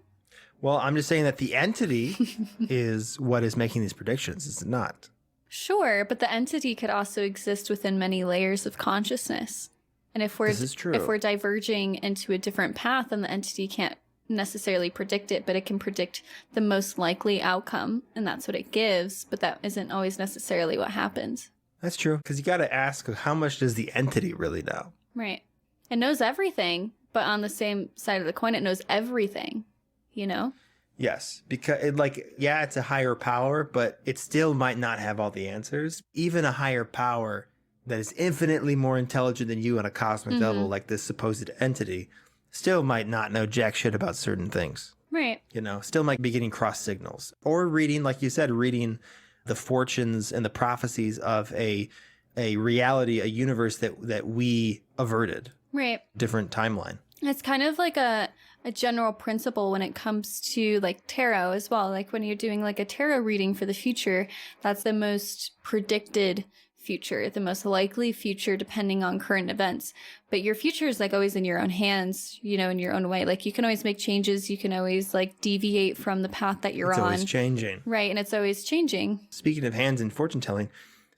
Well, I'm just saying that the entity is what is making these predictions, is it not? Sure, but the entity could also exist within many layers of consciousness. And if This is true. if we're diverging into a different path, then the entity can't necessarily predict it, but it can predict the most likely outcome, and that's what it gives, but that isn't always necessarily what happens. That's true. Because you got to ask, how much does the entity really know? Right. It knows everything, but on the same side of the coin, it knows everything, you know? Yes, because it's a higher power, but it still might not have all the answers. Even a higher power that is infinitely more intelligent than you on a cosmic level, like this supposed entity, still might not know jack shit about certain things. Right. You know, still might be getting cross signals. Or reading, like you said, reading the fortunes and the prophecies of a reality, a universe that we averted. Right. Different timeline. It's kind of like a general principle when it comes to like tarot as well. Like when you're doing like a tarot reading for the future, that's the most predicted future, the most likely future depending on current events. But your future is like always in your own hands, you know, in your own way. Like you can always make changes. You can always like deviate from the path that you're on. It's always changing. Right. And it's always changing. Speaking of hands and fortune telling,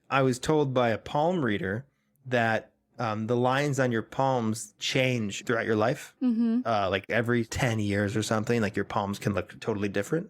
I was told by a palm reader that the lines on your palms change throughout your life. Like every 10 years or something, like your palms can look totally different.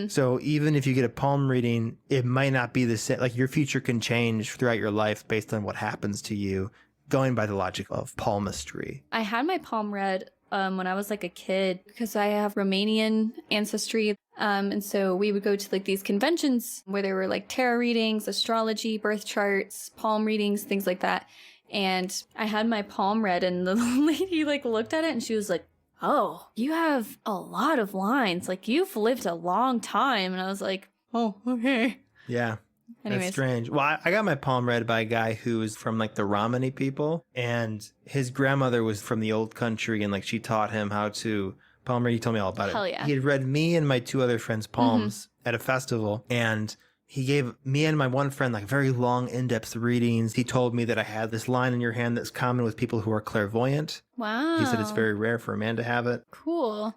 So even if you get a palm reading, it might not be the same. Like your future can change throughout your life based on what happens to you, going by the logic of palmistry. I had my palm read when I was like a kid because I have Romanian ancestry. And so we would go to like these conventions where there were like tarot readings, astrology, birth charts, palm readings, things like that. And I had my palm read and the lady like looked at it and she was like, "Oh, you have a lot of lines. Like you've lived a long time." And I was like, "Oh, okay." Yeah. Anyways. That's strange. Well, I got my palm read by a guy who was from like the Romani people, and his grandmother was from the old country, and like she taught him how to palm read. He told me all about it. Hell yeah. He had read me and my two other friends' palms at a festival, and he gave me and my one friend like very long, in-depth readings. He told me that I had this line in your hand that's common with people who are clairvoyant. Wow. He said it's very rare for a man to have it. Cool.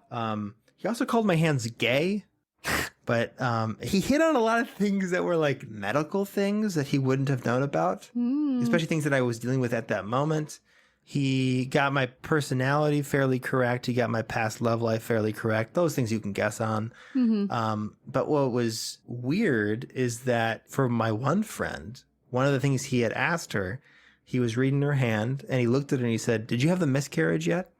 He also called my hands gay. But he hit on a lot of things that were like medical things that he wouldn't have known about, especially things that I was dealing with at that moment. He got my personality fairly correct. He got my past love life fairly correct. Those things you can guess on. But what was weird is that for my one friend, one of the things he had asked her, he was reading her hand and he looked at her and he said, "Did you have the miscarriage yet?"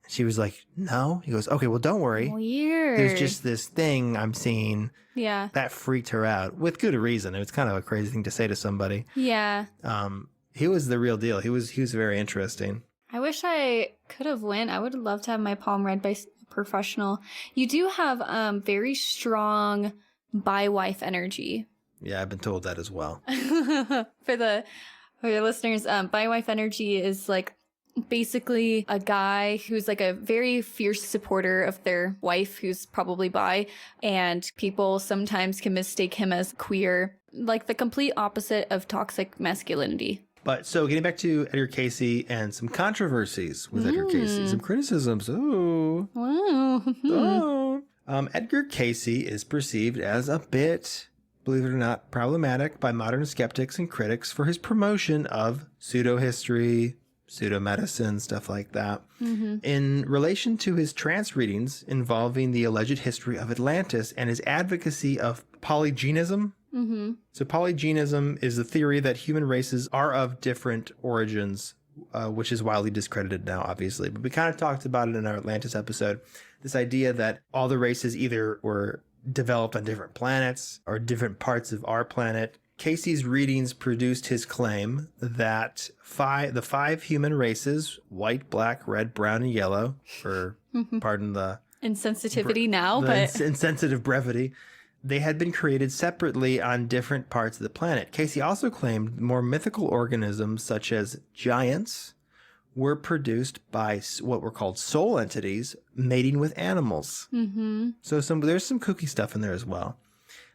She was like, "No." He goes, "Okay, well, don't worry. Weird. There's just this thing I'm seeing." Yeah. That freaked her out with good reason. It was kind of a crazy thing to say to somebody. Yeah. He was the real deal. He was very interesting. I wish I could have went. I would love to have my palm read by a professional. You do have very strong bi-wife energy. Yeah, I've been told that as well. For your listeners, bi-wife energy is like basically a guy who's like a very fierce supporter of their wife who's probably bi, and people sometimes can mistake him as queer, like the complete opposite of toxic masculinity. But so getting back to Edgar Cayce and some controversies with Edgar Cayce, some criticisms. Ooh. Wow. Oh. Edgar Cayce is perceived as a bit, believe it or not, problematic by modern skeptics and critics for his promotion of pseudo-history, pseudo-medicine, stuff like that. In relation to his trance readings involving the alleged history of Atlantis and his advocacy of polygenism. So polygenism is the theory that human races are of different origins, which is widely discredited now, obviously. But we kind of talked about it in our Atlantis episode. This idea that all the races either were developed on different planets or different parts of our planet. Cayce's readings produced his claim that the five human races, white, black, red, brown, and yellow, or pardon the insensitivity now, but insensitive brevity, they had been created separately on different parts of the planet. Cayce also claimed more mythical organisms, such as giants, were produced by what were called soul entities mating with animals. So there's some kooky stuff in there as well.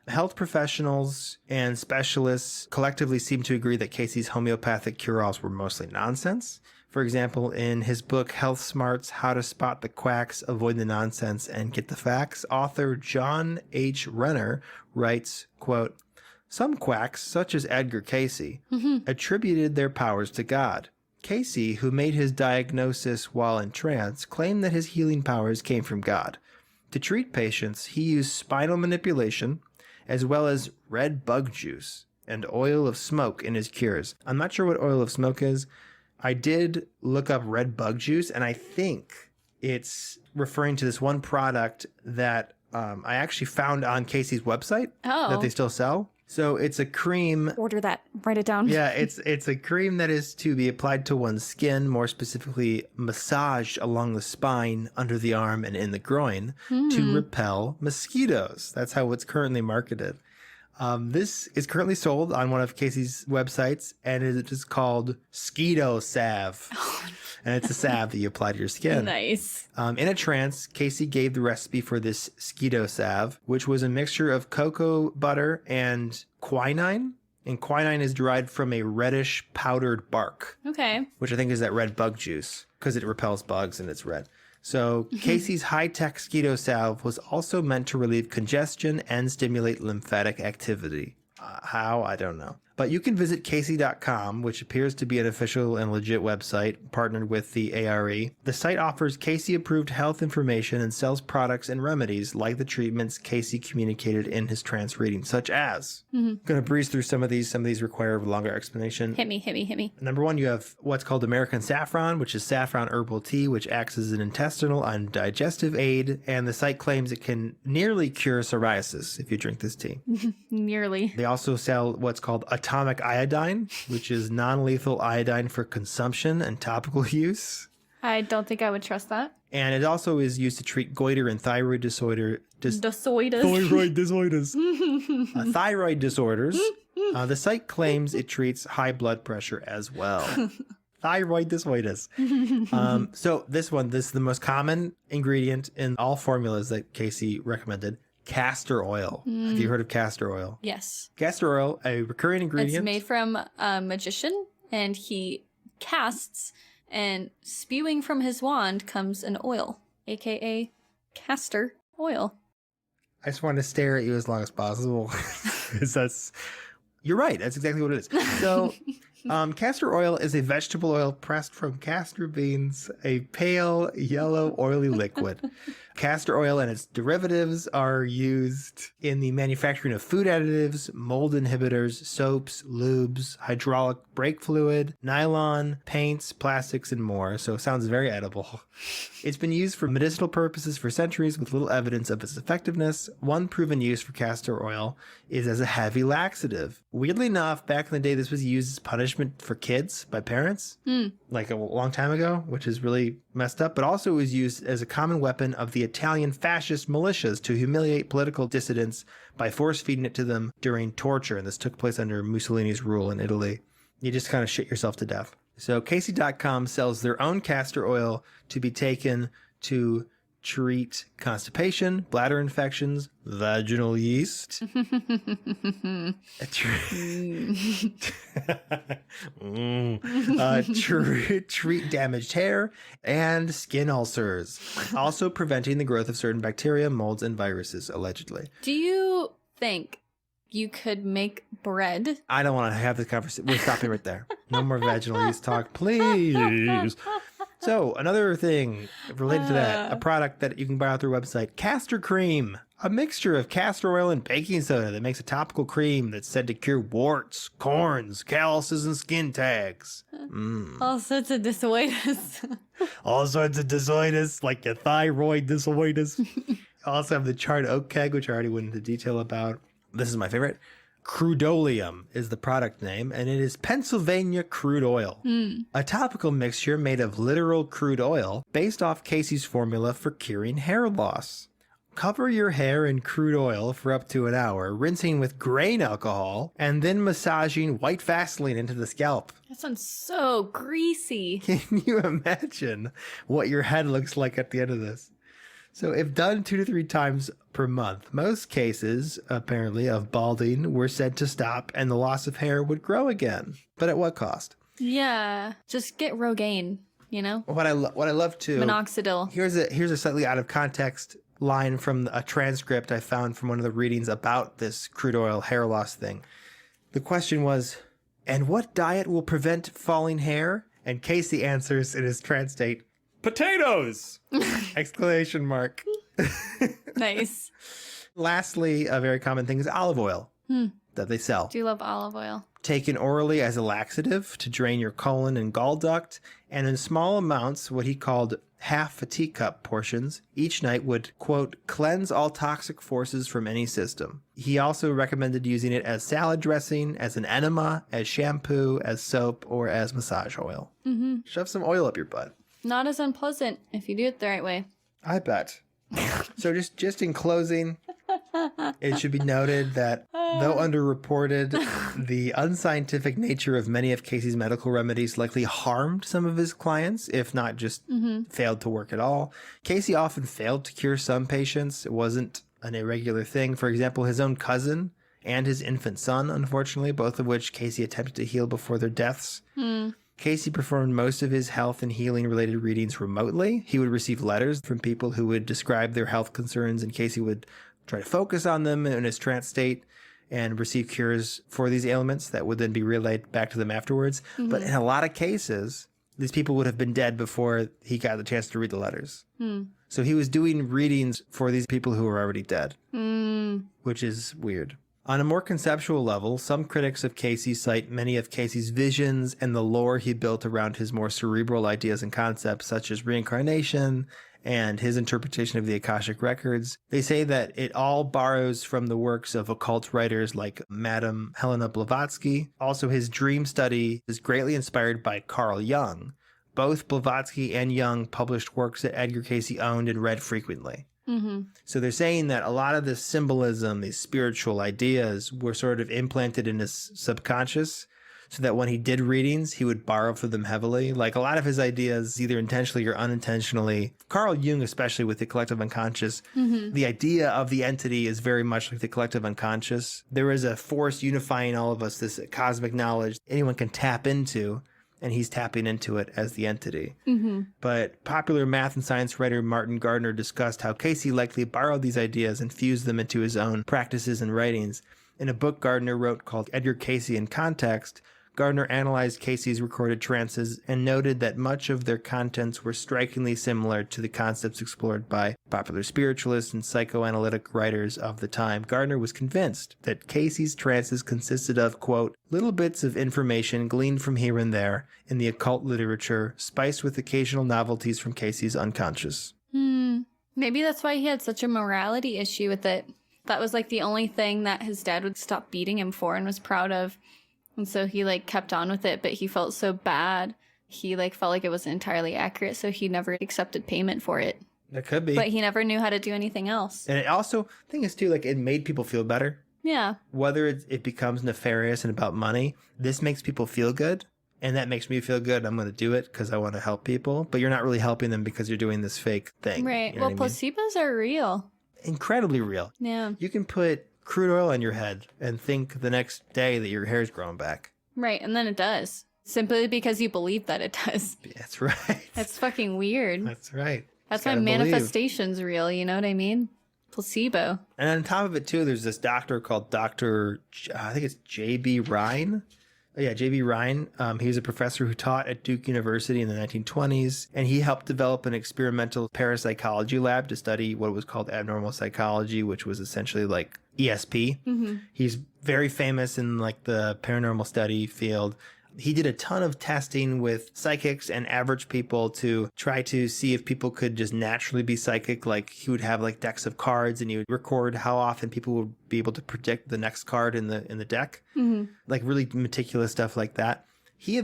Health professionals and specialists collectively seem to agree that Cayce's homeopathic cure-alls were mostly nonsense. For example, in his book, Health Smarts, How to Spot the Quacks, Avoid the Nonsense, and Get the Facts, author John H. Renner writes, quote, "Some quacks, such as Edgar Cayce, attributed their powers to God. Cayce, who made his diagnosis while in trance, claimed that his healing powers came from God. To treat patients, he used spinal manipulation, as well as red bug juice and oil of smoke in his cures." I'm not sure what oil of smoke is. I did look up red bug juice, and I think it's referring to this one product that I actually found on Cayce's website that they still sell. So it's a cream. Order that. Write it down. Yeah, it's a cream that is to be applied to one's skin, more specifically massaged along the spine, under the arm, and in the groin to repel mosquitoes. That's how it's currently marketed. This is currently sold on one of Cayce's websites, and it is called Skeeto Salve. And it's a salve that you apply to your skin. Nice. In a trance, Cayce gave the recipe for this Skeeto Salve, which was a mixture of cocoa butter and quinine. And quinine is derived from a reddish powdered bark. Okay. Which I think is that red bug juice, because it repels bugs and it's red. So Cayce's high-tech Skeeto Salve was also meant to relieve congestion and stimulate lymphatic activity. How? I don't know. But you can visit Cayce.com, which appears to be an official and legit website partnered with the ARE. The site offers Cayce-approved health information and sells products and remedies like the treatments Cayce communicated in his trance reading, such as... I'm going to breeze through some of these. Some of these require a longer explanation. Hit me. Number one, you have what's called American saffron, which is saffron herbal tea, which acts as an intestinal and digestive aid. And the site claims it can nearly cure psoriasis if you drink this tea. Nearly. They also sell what's called atomic iodine, which is non-lethal iodine for consumption and topical use. I don't think I would trust that. And it also is used to treat goiter and thyroid disorder. Thyroid disorders. Thyroid disorders. The site claims it treats high blood pressure as well. Thyroid disorders. So this is the most common ingredient in all formulas that Cayce recommended. castor oil. Have you heard of castor oil? Yes. Castor oil, a recurring ingredient. It's made from a magician, and he casts, and spewing from his wand comes an oil, aka castor oil. I just wanted to stare at you as long as possible. You're right. That's exactly what it is. So, castor oil is a vegetable oil pressed from castor beans, a pale yellow oily liquid. Castor oil and its derivatives are used in the manufacturing of food additives, mold inhibitors, soaps, lubes, hydraulic brake fluid, nylon, paints, plastics, and more. So it sounds very edible. It's been used for medicinal purposes for centuries with little evidence of its effectiveness. One proven use for castor oil is as a heavy laxative. Weirdly enough, back in the day, this was used as punishment for kids by parents, like a long time ago, which is really messed up, but also it was used as a common weapon of the Italian fascist militias to humiliate political dissidents by force feeding it to them during torture. And this took place under Mussolini's rule in Italy. You just kind of shit yourself to death. So Cayce.com sells their own castor oil to be taken to treat constipation, bladder infections, vaginal yeast, treat damaged hair, and skin ulcers. Also preventing the growth of certain bacteria, molds, and viruses, allegedly. Do you think you could make bread? I don't want to have this conversation. We're stopping right there. No more vaginal yeast talk, please. So another thing related to that, a product that you can buy off their website, Castor Cream, a mixture of castor oil and baking soda that makes a topical cream that's said to cure warts, corns, calluses, and skin tags. All sorts of disorders. All sorts of disorders, like your thyroid disorders. Also have the charred oak keg, which I already went into detail about. This is my favorite. Crudolium is the product name, and it is Pennsylvania crude oil. A topical mixture made of literal crude oil based off Cayce's formula for curing hair loss. Cover your hair in crude oil for up to an hour, rinsing with grain alcohol, and then massaging white Vaseline into the scalp. That sounds so greasy. Can you imagine what your head looks like at the end of this? So if done 2 to 3 times per month, most cases, apparently, of balding were said to stop and the loss of hair would grow again. But at what cost? Yeah, just get Rogaine, you know? What I love too... Minoxidil. Here's a slightly out of context line from a transcript I found from one of the readings about this crude oil hair loss thing. The question was, and what diet will prevent falling hair? And Cayce answers in his trance state, potatoes! Exclamation mark. Nice. Lastly, a very common thing is olive oil that they sell. Do love olive oil. Taken orally as a laxative to drain your colon and gall duct, and in small amounts, what he called half a teacup portions, each night would, quote, cleanse all toxic forces from any system. He also recommended using it as salad dressing, as an enema, as shampoo, as soap, or as massage oil. Shove some oil up your butt. Not as unpleasant if you do it the right way. I bet. So just in closing, it should be noted that though underreported, the unscientific nature of many of Cayce's medical remedies likely harmed some of his clients, if not just failed to work at all. Cayce often failed to cure some patients. It wasn't an irregular thing. For example, his own cousin and his infant son, unfortunately, both of which Cayce attempted to heal before their deaths. Cayce performed most of his health and healing related readings remotely. He would receive letters from people who would describe their health concerns, and Cayce would try to focus on them in his trance state and receive cures for these ailments that would then be relayed back to them afterwards. But in a lot of cases, these people would have been dead before he got the chance to read the letters. So he was doing readings for these people who were already dead, which is weird. On a more conceptual level, some critics of Cayce cite many of Cayce's visions and the lore he built around his more cerebral ideas and concepts, such as reincarnation and his interpretation of the Akashic Records. They say that it all borrows from the works of occult writers like Madame Helena Blavatsky. Also, his dream study is greatly inspired by Carl Jung. Both Blavatsky and Jung published works that Edgar Cayce owned and read frequently. So they're saying that a lot of this symbolism, these spiritual ideas, were sort of implanted in his subconscious. so that when he did readings, he would borrow from them heavily. Like a lot of his ideas, either intentionally or unintentionally, Carl Jung, especially with the collective unconscious, the idea of the entity is very much like the collective unconscious. There is a force unifying all of us, this cosmic knowledge anyone can tap into, and he's tapping into it as the entity. But popular math and science writer Martin Gardner discussed how Cayce likely borrowed these ideas and fused them into his own practices and writings. In a book Gardner wrote called Edgar Cayce in Context, Gardner analyzed Cayce's recorded trances and noted that much of their contents were strikingly similar to the concepts explored by popular spiritualists and psychoanalytic writers of the time. Gardner was convinced that Cayce's trances consisted of, quote, little bits of information gleaned from here and there in the occult literature, spiced with occasional novelties from Cayce's unconscious. Maybe that's why he had such a morality issue with it. That was like the only thing that his dad would stop beating him for and was proud of. And so he like kept on with it, but he felt so bad. He like felt like it wasn't entirely accurate, so he never accepted payment for it. That could be. But he never knew how to do anything else. And it also, the thing is too, like it made people feel better. Yeah. Whether it becomes nefarious and about money, this makes people feel good. And that makes me feel good. I'm going to do it because I want to help people. But you're not really helping them because you're doing this fake thing. Right. You know Well, placebos are real. Incredibly real. Yeah. You can put crude oil on your head and think the next day that your hair's growing back. Right. And then it does. Simply because you believe that it does. That's right. That's fucking weird. That's right. That's why manifestation's real. You know what I mean? Placebo. And on top of it, too, there's this doctor called I think it's J.B. Rhine. Oh, yeah, J.B. Rhine. He was a professor who taught at Duke University in the 1920s, and he helped develop an experimental parapsychology lab to study what was called abnormal psychology, which was essentially like ESP. He's very famous in like the paranormal study field. He did a ton of testing with psychics and average people to try to see if people could just naturally be psychic. Like he would have like decks of cards and he would record how often people would be able to predict the next card in the deck. Like really meticulous stuff like that. He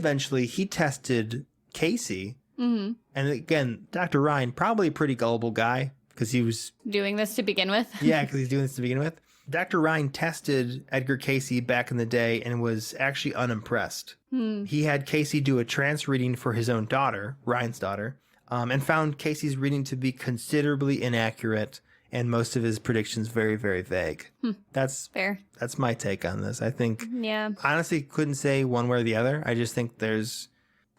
tested Cayce. And again, Dr. Ryan, probably a pretty gullible guy because he was doing this to begin with. Yeah, because he's doing this to begin with. Dr. Ryan tested Edgar Cayce back in the day and was actually unimpressed. He had Cayce do a trance reading for his own daughter, Ryan's daughter, and found Cayce's reading to be considerably inaccurate and most of his predictions very, very vague. That's fair. That's my take on this. I think, yeah, honestly, couldn't say one way or the other. I just think there's...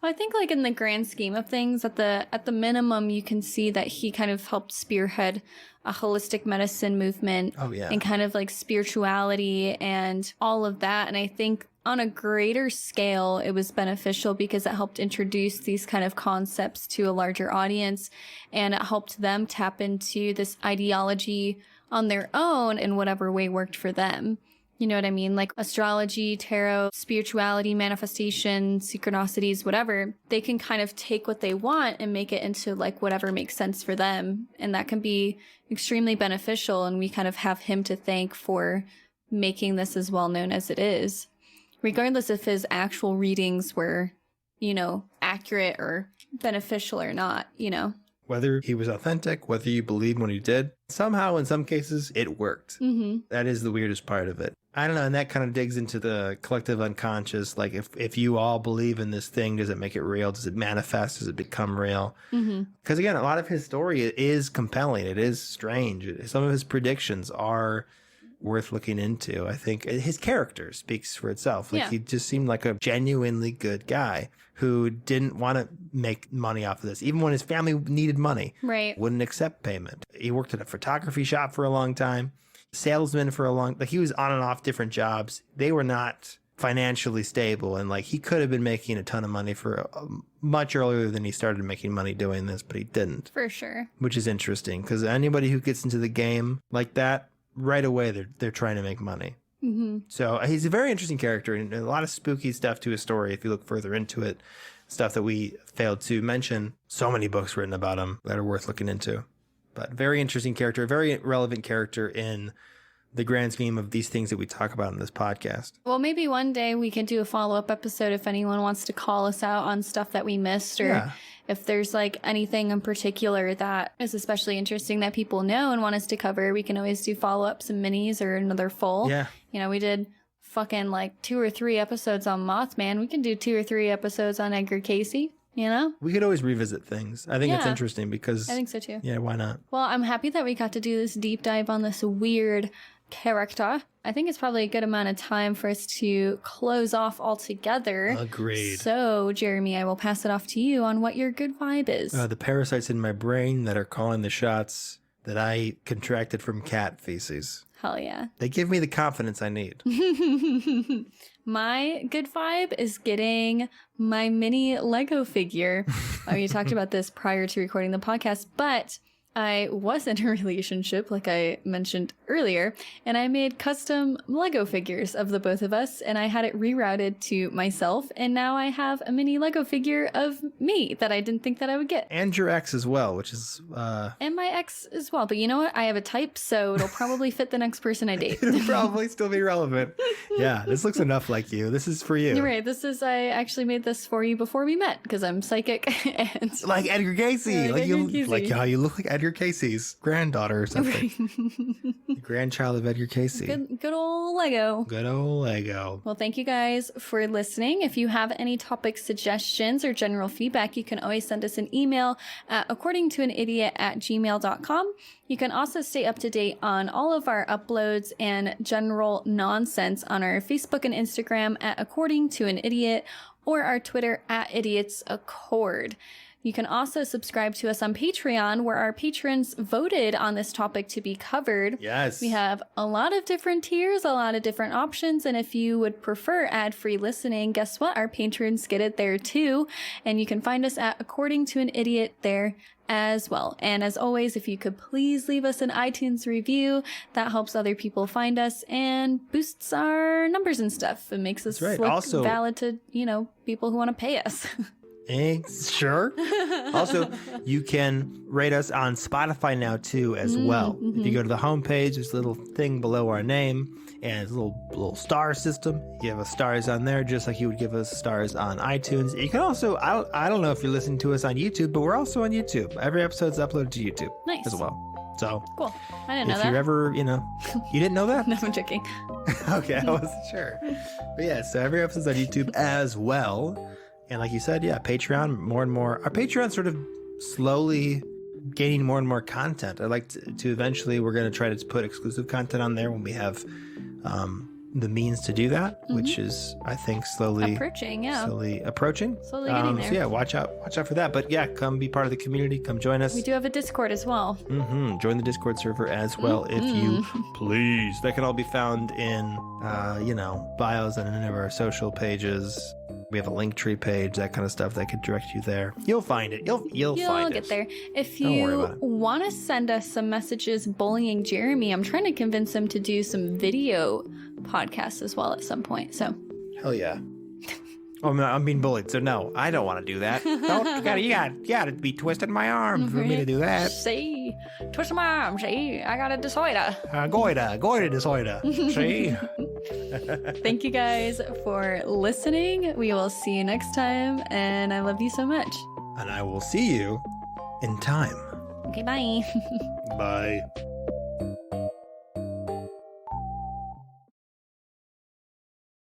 I think like in the grand scheme of things, at the minimum, you can see that he kind of helped spearhead a holistic medicine movement. Oh, yeah. And kind of like spirituality and all of that. And I think on a greater scale, it was beneficial because it helped introduce these kind of concepts to a larger audience, and it helped them tap into this ideology on their own in whatever way worked for them. You know what I mean? Like astrology, tarot, spirituality, manifestation, synchronicities, whatever. They can kind of take what they want and make it into like whatever makes sense for them. And that can be extremely beneficial. And we kind of have him to thank for making this as well known as it is. Regardless if his actual readings were, you know, accurate or beneficial or not, you know. Whether he was authentic, whether you believe what he did, somehow in some cases it worked. That is the weirdest part of it. I don't know, and that kind of digs into the collective unconscious. Like if you all believe in this thing, does it make it real? Does it manifest? Does it become real? Because again, a lot of his story is compelling. It is strange. Some of his predictions are worth looking into. I think his character speaks for itself. Like he just seemed like a genuinely good guy who didn't want to make money off of this. Even when his family needed money, right, wouldn't accept payment. He worked at a photography shop for a long time, salesman for a long, like he was on and off different jobs. They were not financially stable, and like he could have been making a ton of money for much earlier than he started making money doing this, but he didn't. For sure. Which is interesting because anybody who gets into the game like that, right away they're trying to make money. So he's a very interesting character and a lot of spooky stuff to his story if you look further into it. Stuff that we failed to mention. So many books written about him that are worth looking into. But very interesting character, very relevant character in the grand scheme of these things that we talk about in this podcast. Well, maybe one day we can do a follow-up episode if anyone wants to call us out on stuff that we missed, or if there's like anything in particular that is especially interesting that people know and want us to cover. We can always do follow-ups and minis or another full. You know, we did fucking like 2 or 3 episodes on Mothman. We can do 2 or 3 episodes on Edgar Cayce, you know? We could always revisit things. I think it's interesting because... I think so too. Yeah, why not? Well, I'm happy that we got to do this deep dive on this weird character. I think it's probably a good amount of time for us to close off altogether. Agreed. So, Jeremy, I will pass it off to you on what your good vibe is. The parasites in my brain that are calling the shots that I contracted from cat feces. Hell yeah. They give me the confidence I need. My good vibe is getting my mini Lego figure. We talked about this prior to recording the podcast, but I was in a relationship, like I mentioned earlier, and I made custom Lego figures of the both of us, and I had it rerouted to myself, and now I have a mini Lego figure of me that I didn't think that I would get. And your ex as well, which is... And my ex as well, but you know what? I have a type, so it'll probably fit the next person I date. It'll probably still be relevant. Yeah, this looks enough like you. This is for you. You're right. I actually made this for you before we met, because I'm psychic and... Like Edgar Cayce. Like how you look like Edgar Cayce's granddaughter or something. The grandchild of Edgar Cayce. Good old Lego. Good old Lego. Well, thank you guys for listening. If you have any topic suggestions or general feedback, you can always send us an email at accordingtoanidiot@gmail.com. You can also stay up to date on all of our uploads and general nonsense on our Facebook and Instagram at According to an Idiot, or our Twitter at Idiots Accord. You can also subscribe to us on Patreon, where our patrons voted on this topic to be covered. Yes. We have a lot of different tiers, a lot of different options, and if you would prefer ad-free listening, guess what? Our patrons get it there too, and you can find us at According to an Idiot there as well. And as always, if you could please leave us an iTunes review, that helps other people find us and boosts our numbers and stuff. It makes us look valid to, people who want to pay us. Sure. Also, you can rate us on Spotify now too as well. If you go to the homepage, there's a little thing below our name, and it's a little star system. You have stars on there just like you would give us stars on iTunes. You can also, I don't know if you're listening to us on YouTube, but we're also on YouTube. Every episode's uploaded to YouTube as well. So cool. I didn't know that. If you're ever, you didn't know that? No, I'm joking. Okay, I wasn't sure. But yeah, so every episode's on YouTube as well. And like you said, yeah, Patreon, more and more. Our Patreon's sort of slowly gaining more and more content. I'd like to eventually, we're going to try to put exclusive content on there when we have the means to do that, which is, I think, slowly approaching. Slowly getting there. So yeah, watch out for that. But yeah, come be part of the community. Come join us. We do have a Discord as well. Join the Discord server as well if you please. That can all be found in, bios and any of our social pages. We have a Linktree page, that kind of stuff that could direct you there. You'll find it. You'll find it. Get there. If you want to send us some messages bullying Jeremy, I'm trying to convince him to do some video podcasts as well at some point. So hell yeah. I'm being bullied, so no, I don't want to do that. You gotta be twisting my arm for me to do that. See, twisting my arm. See, I got a disorder. Goiter disorder. See. Thank you guys for listening. We will see you next time, and I love you so much. And I will see you in time. Okay, bye. Bye.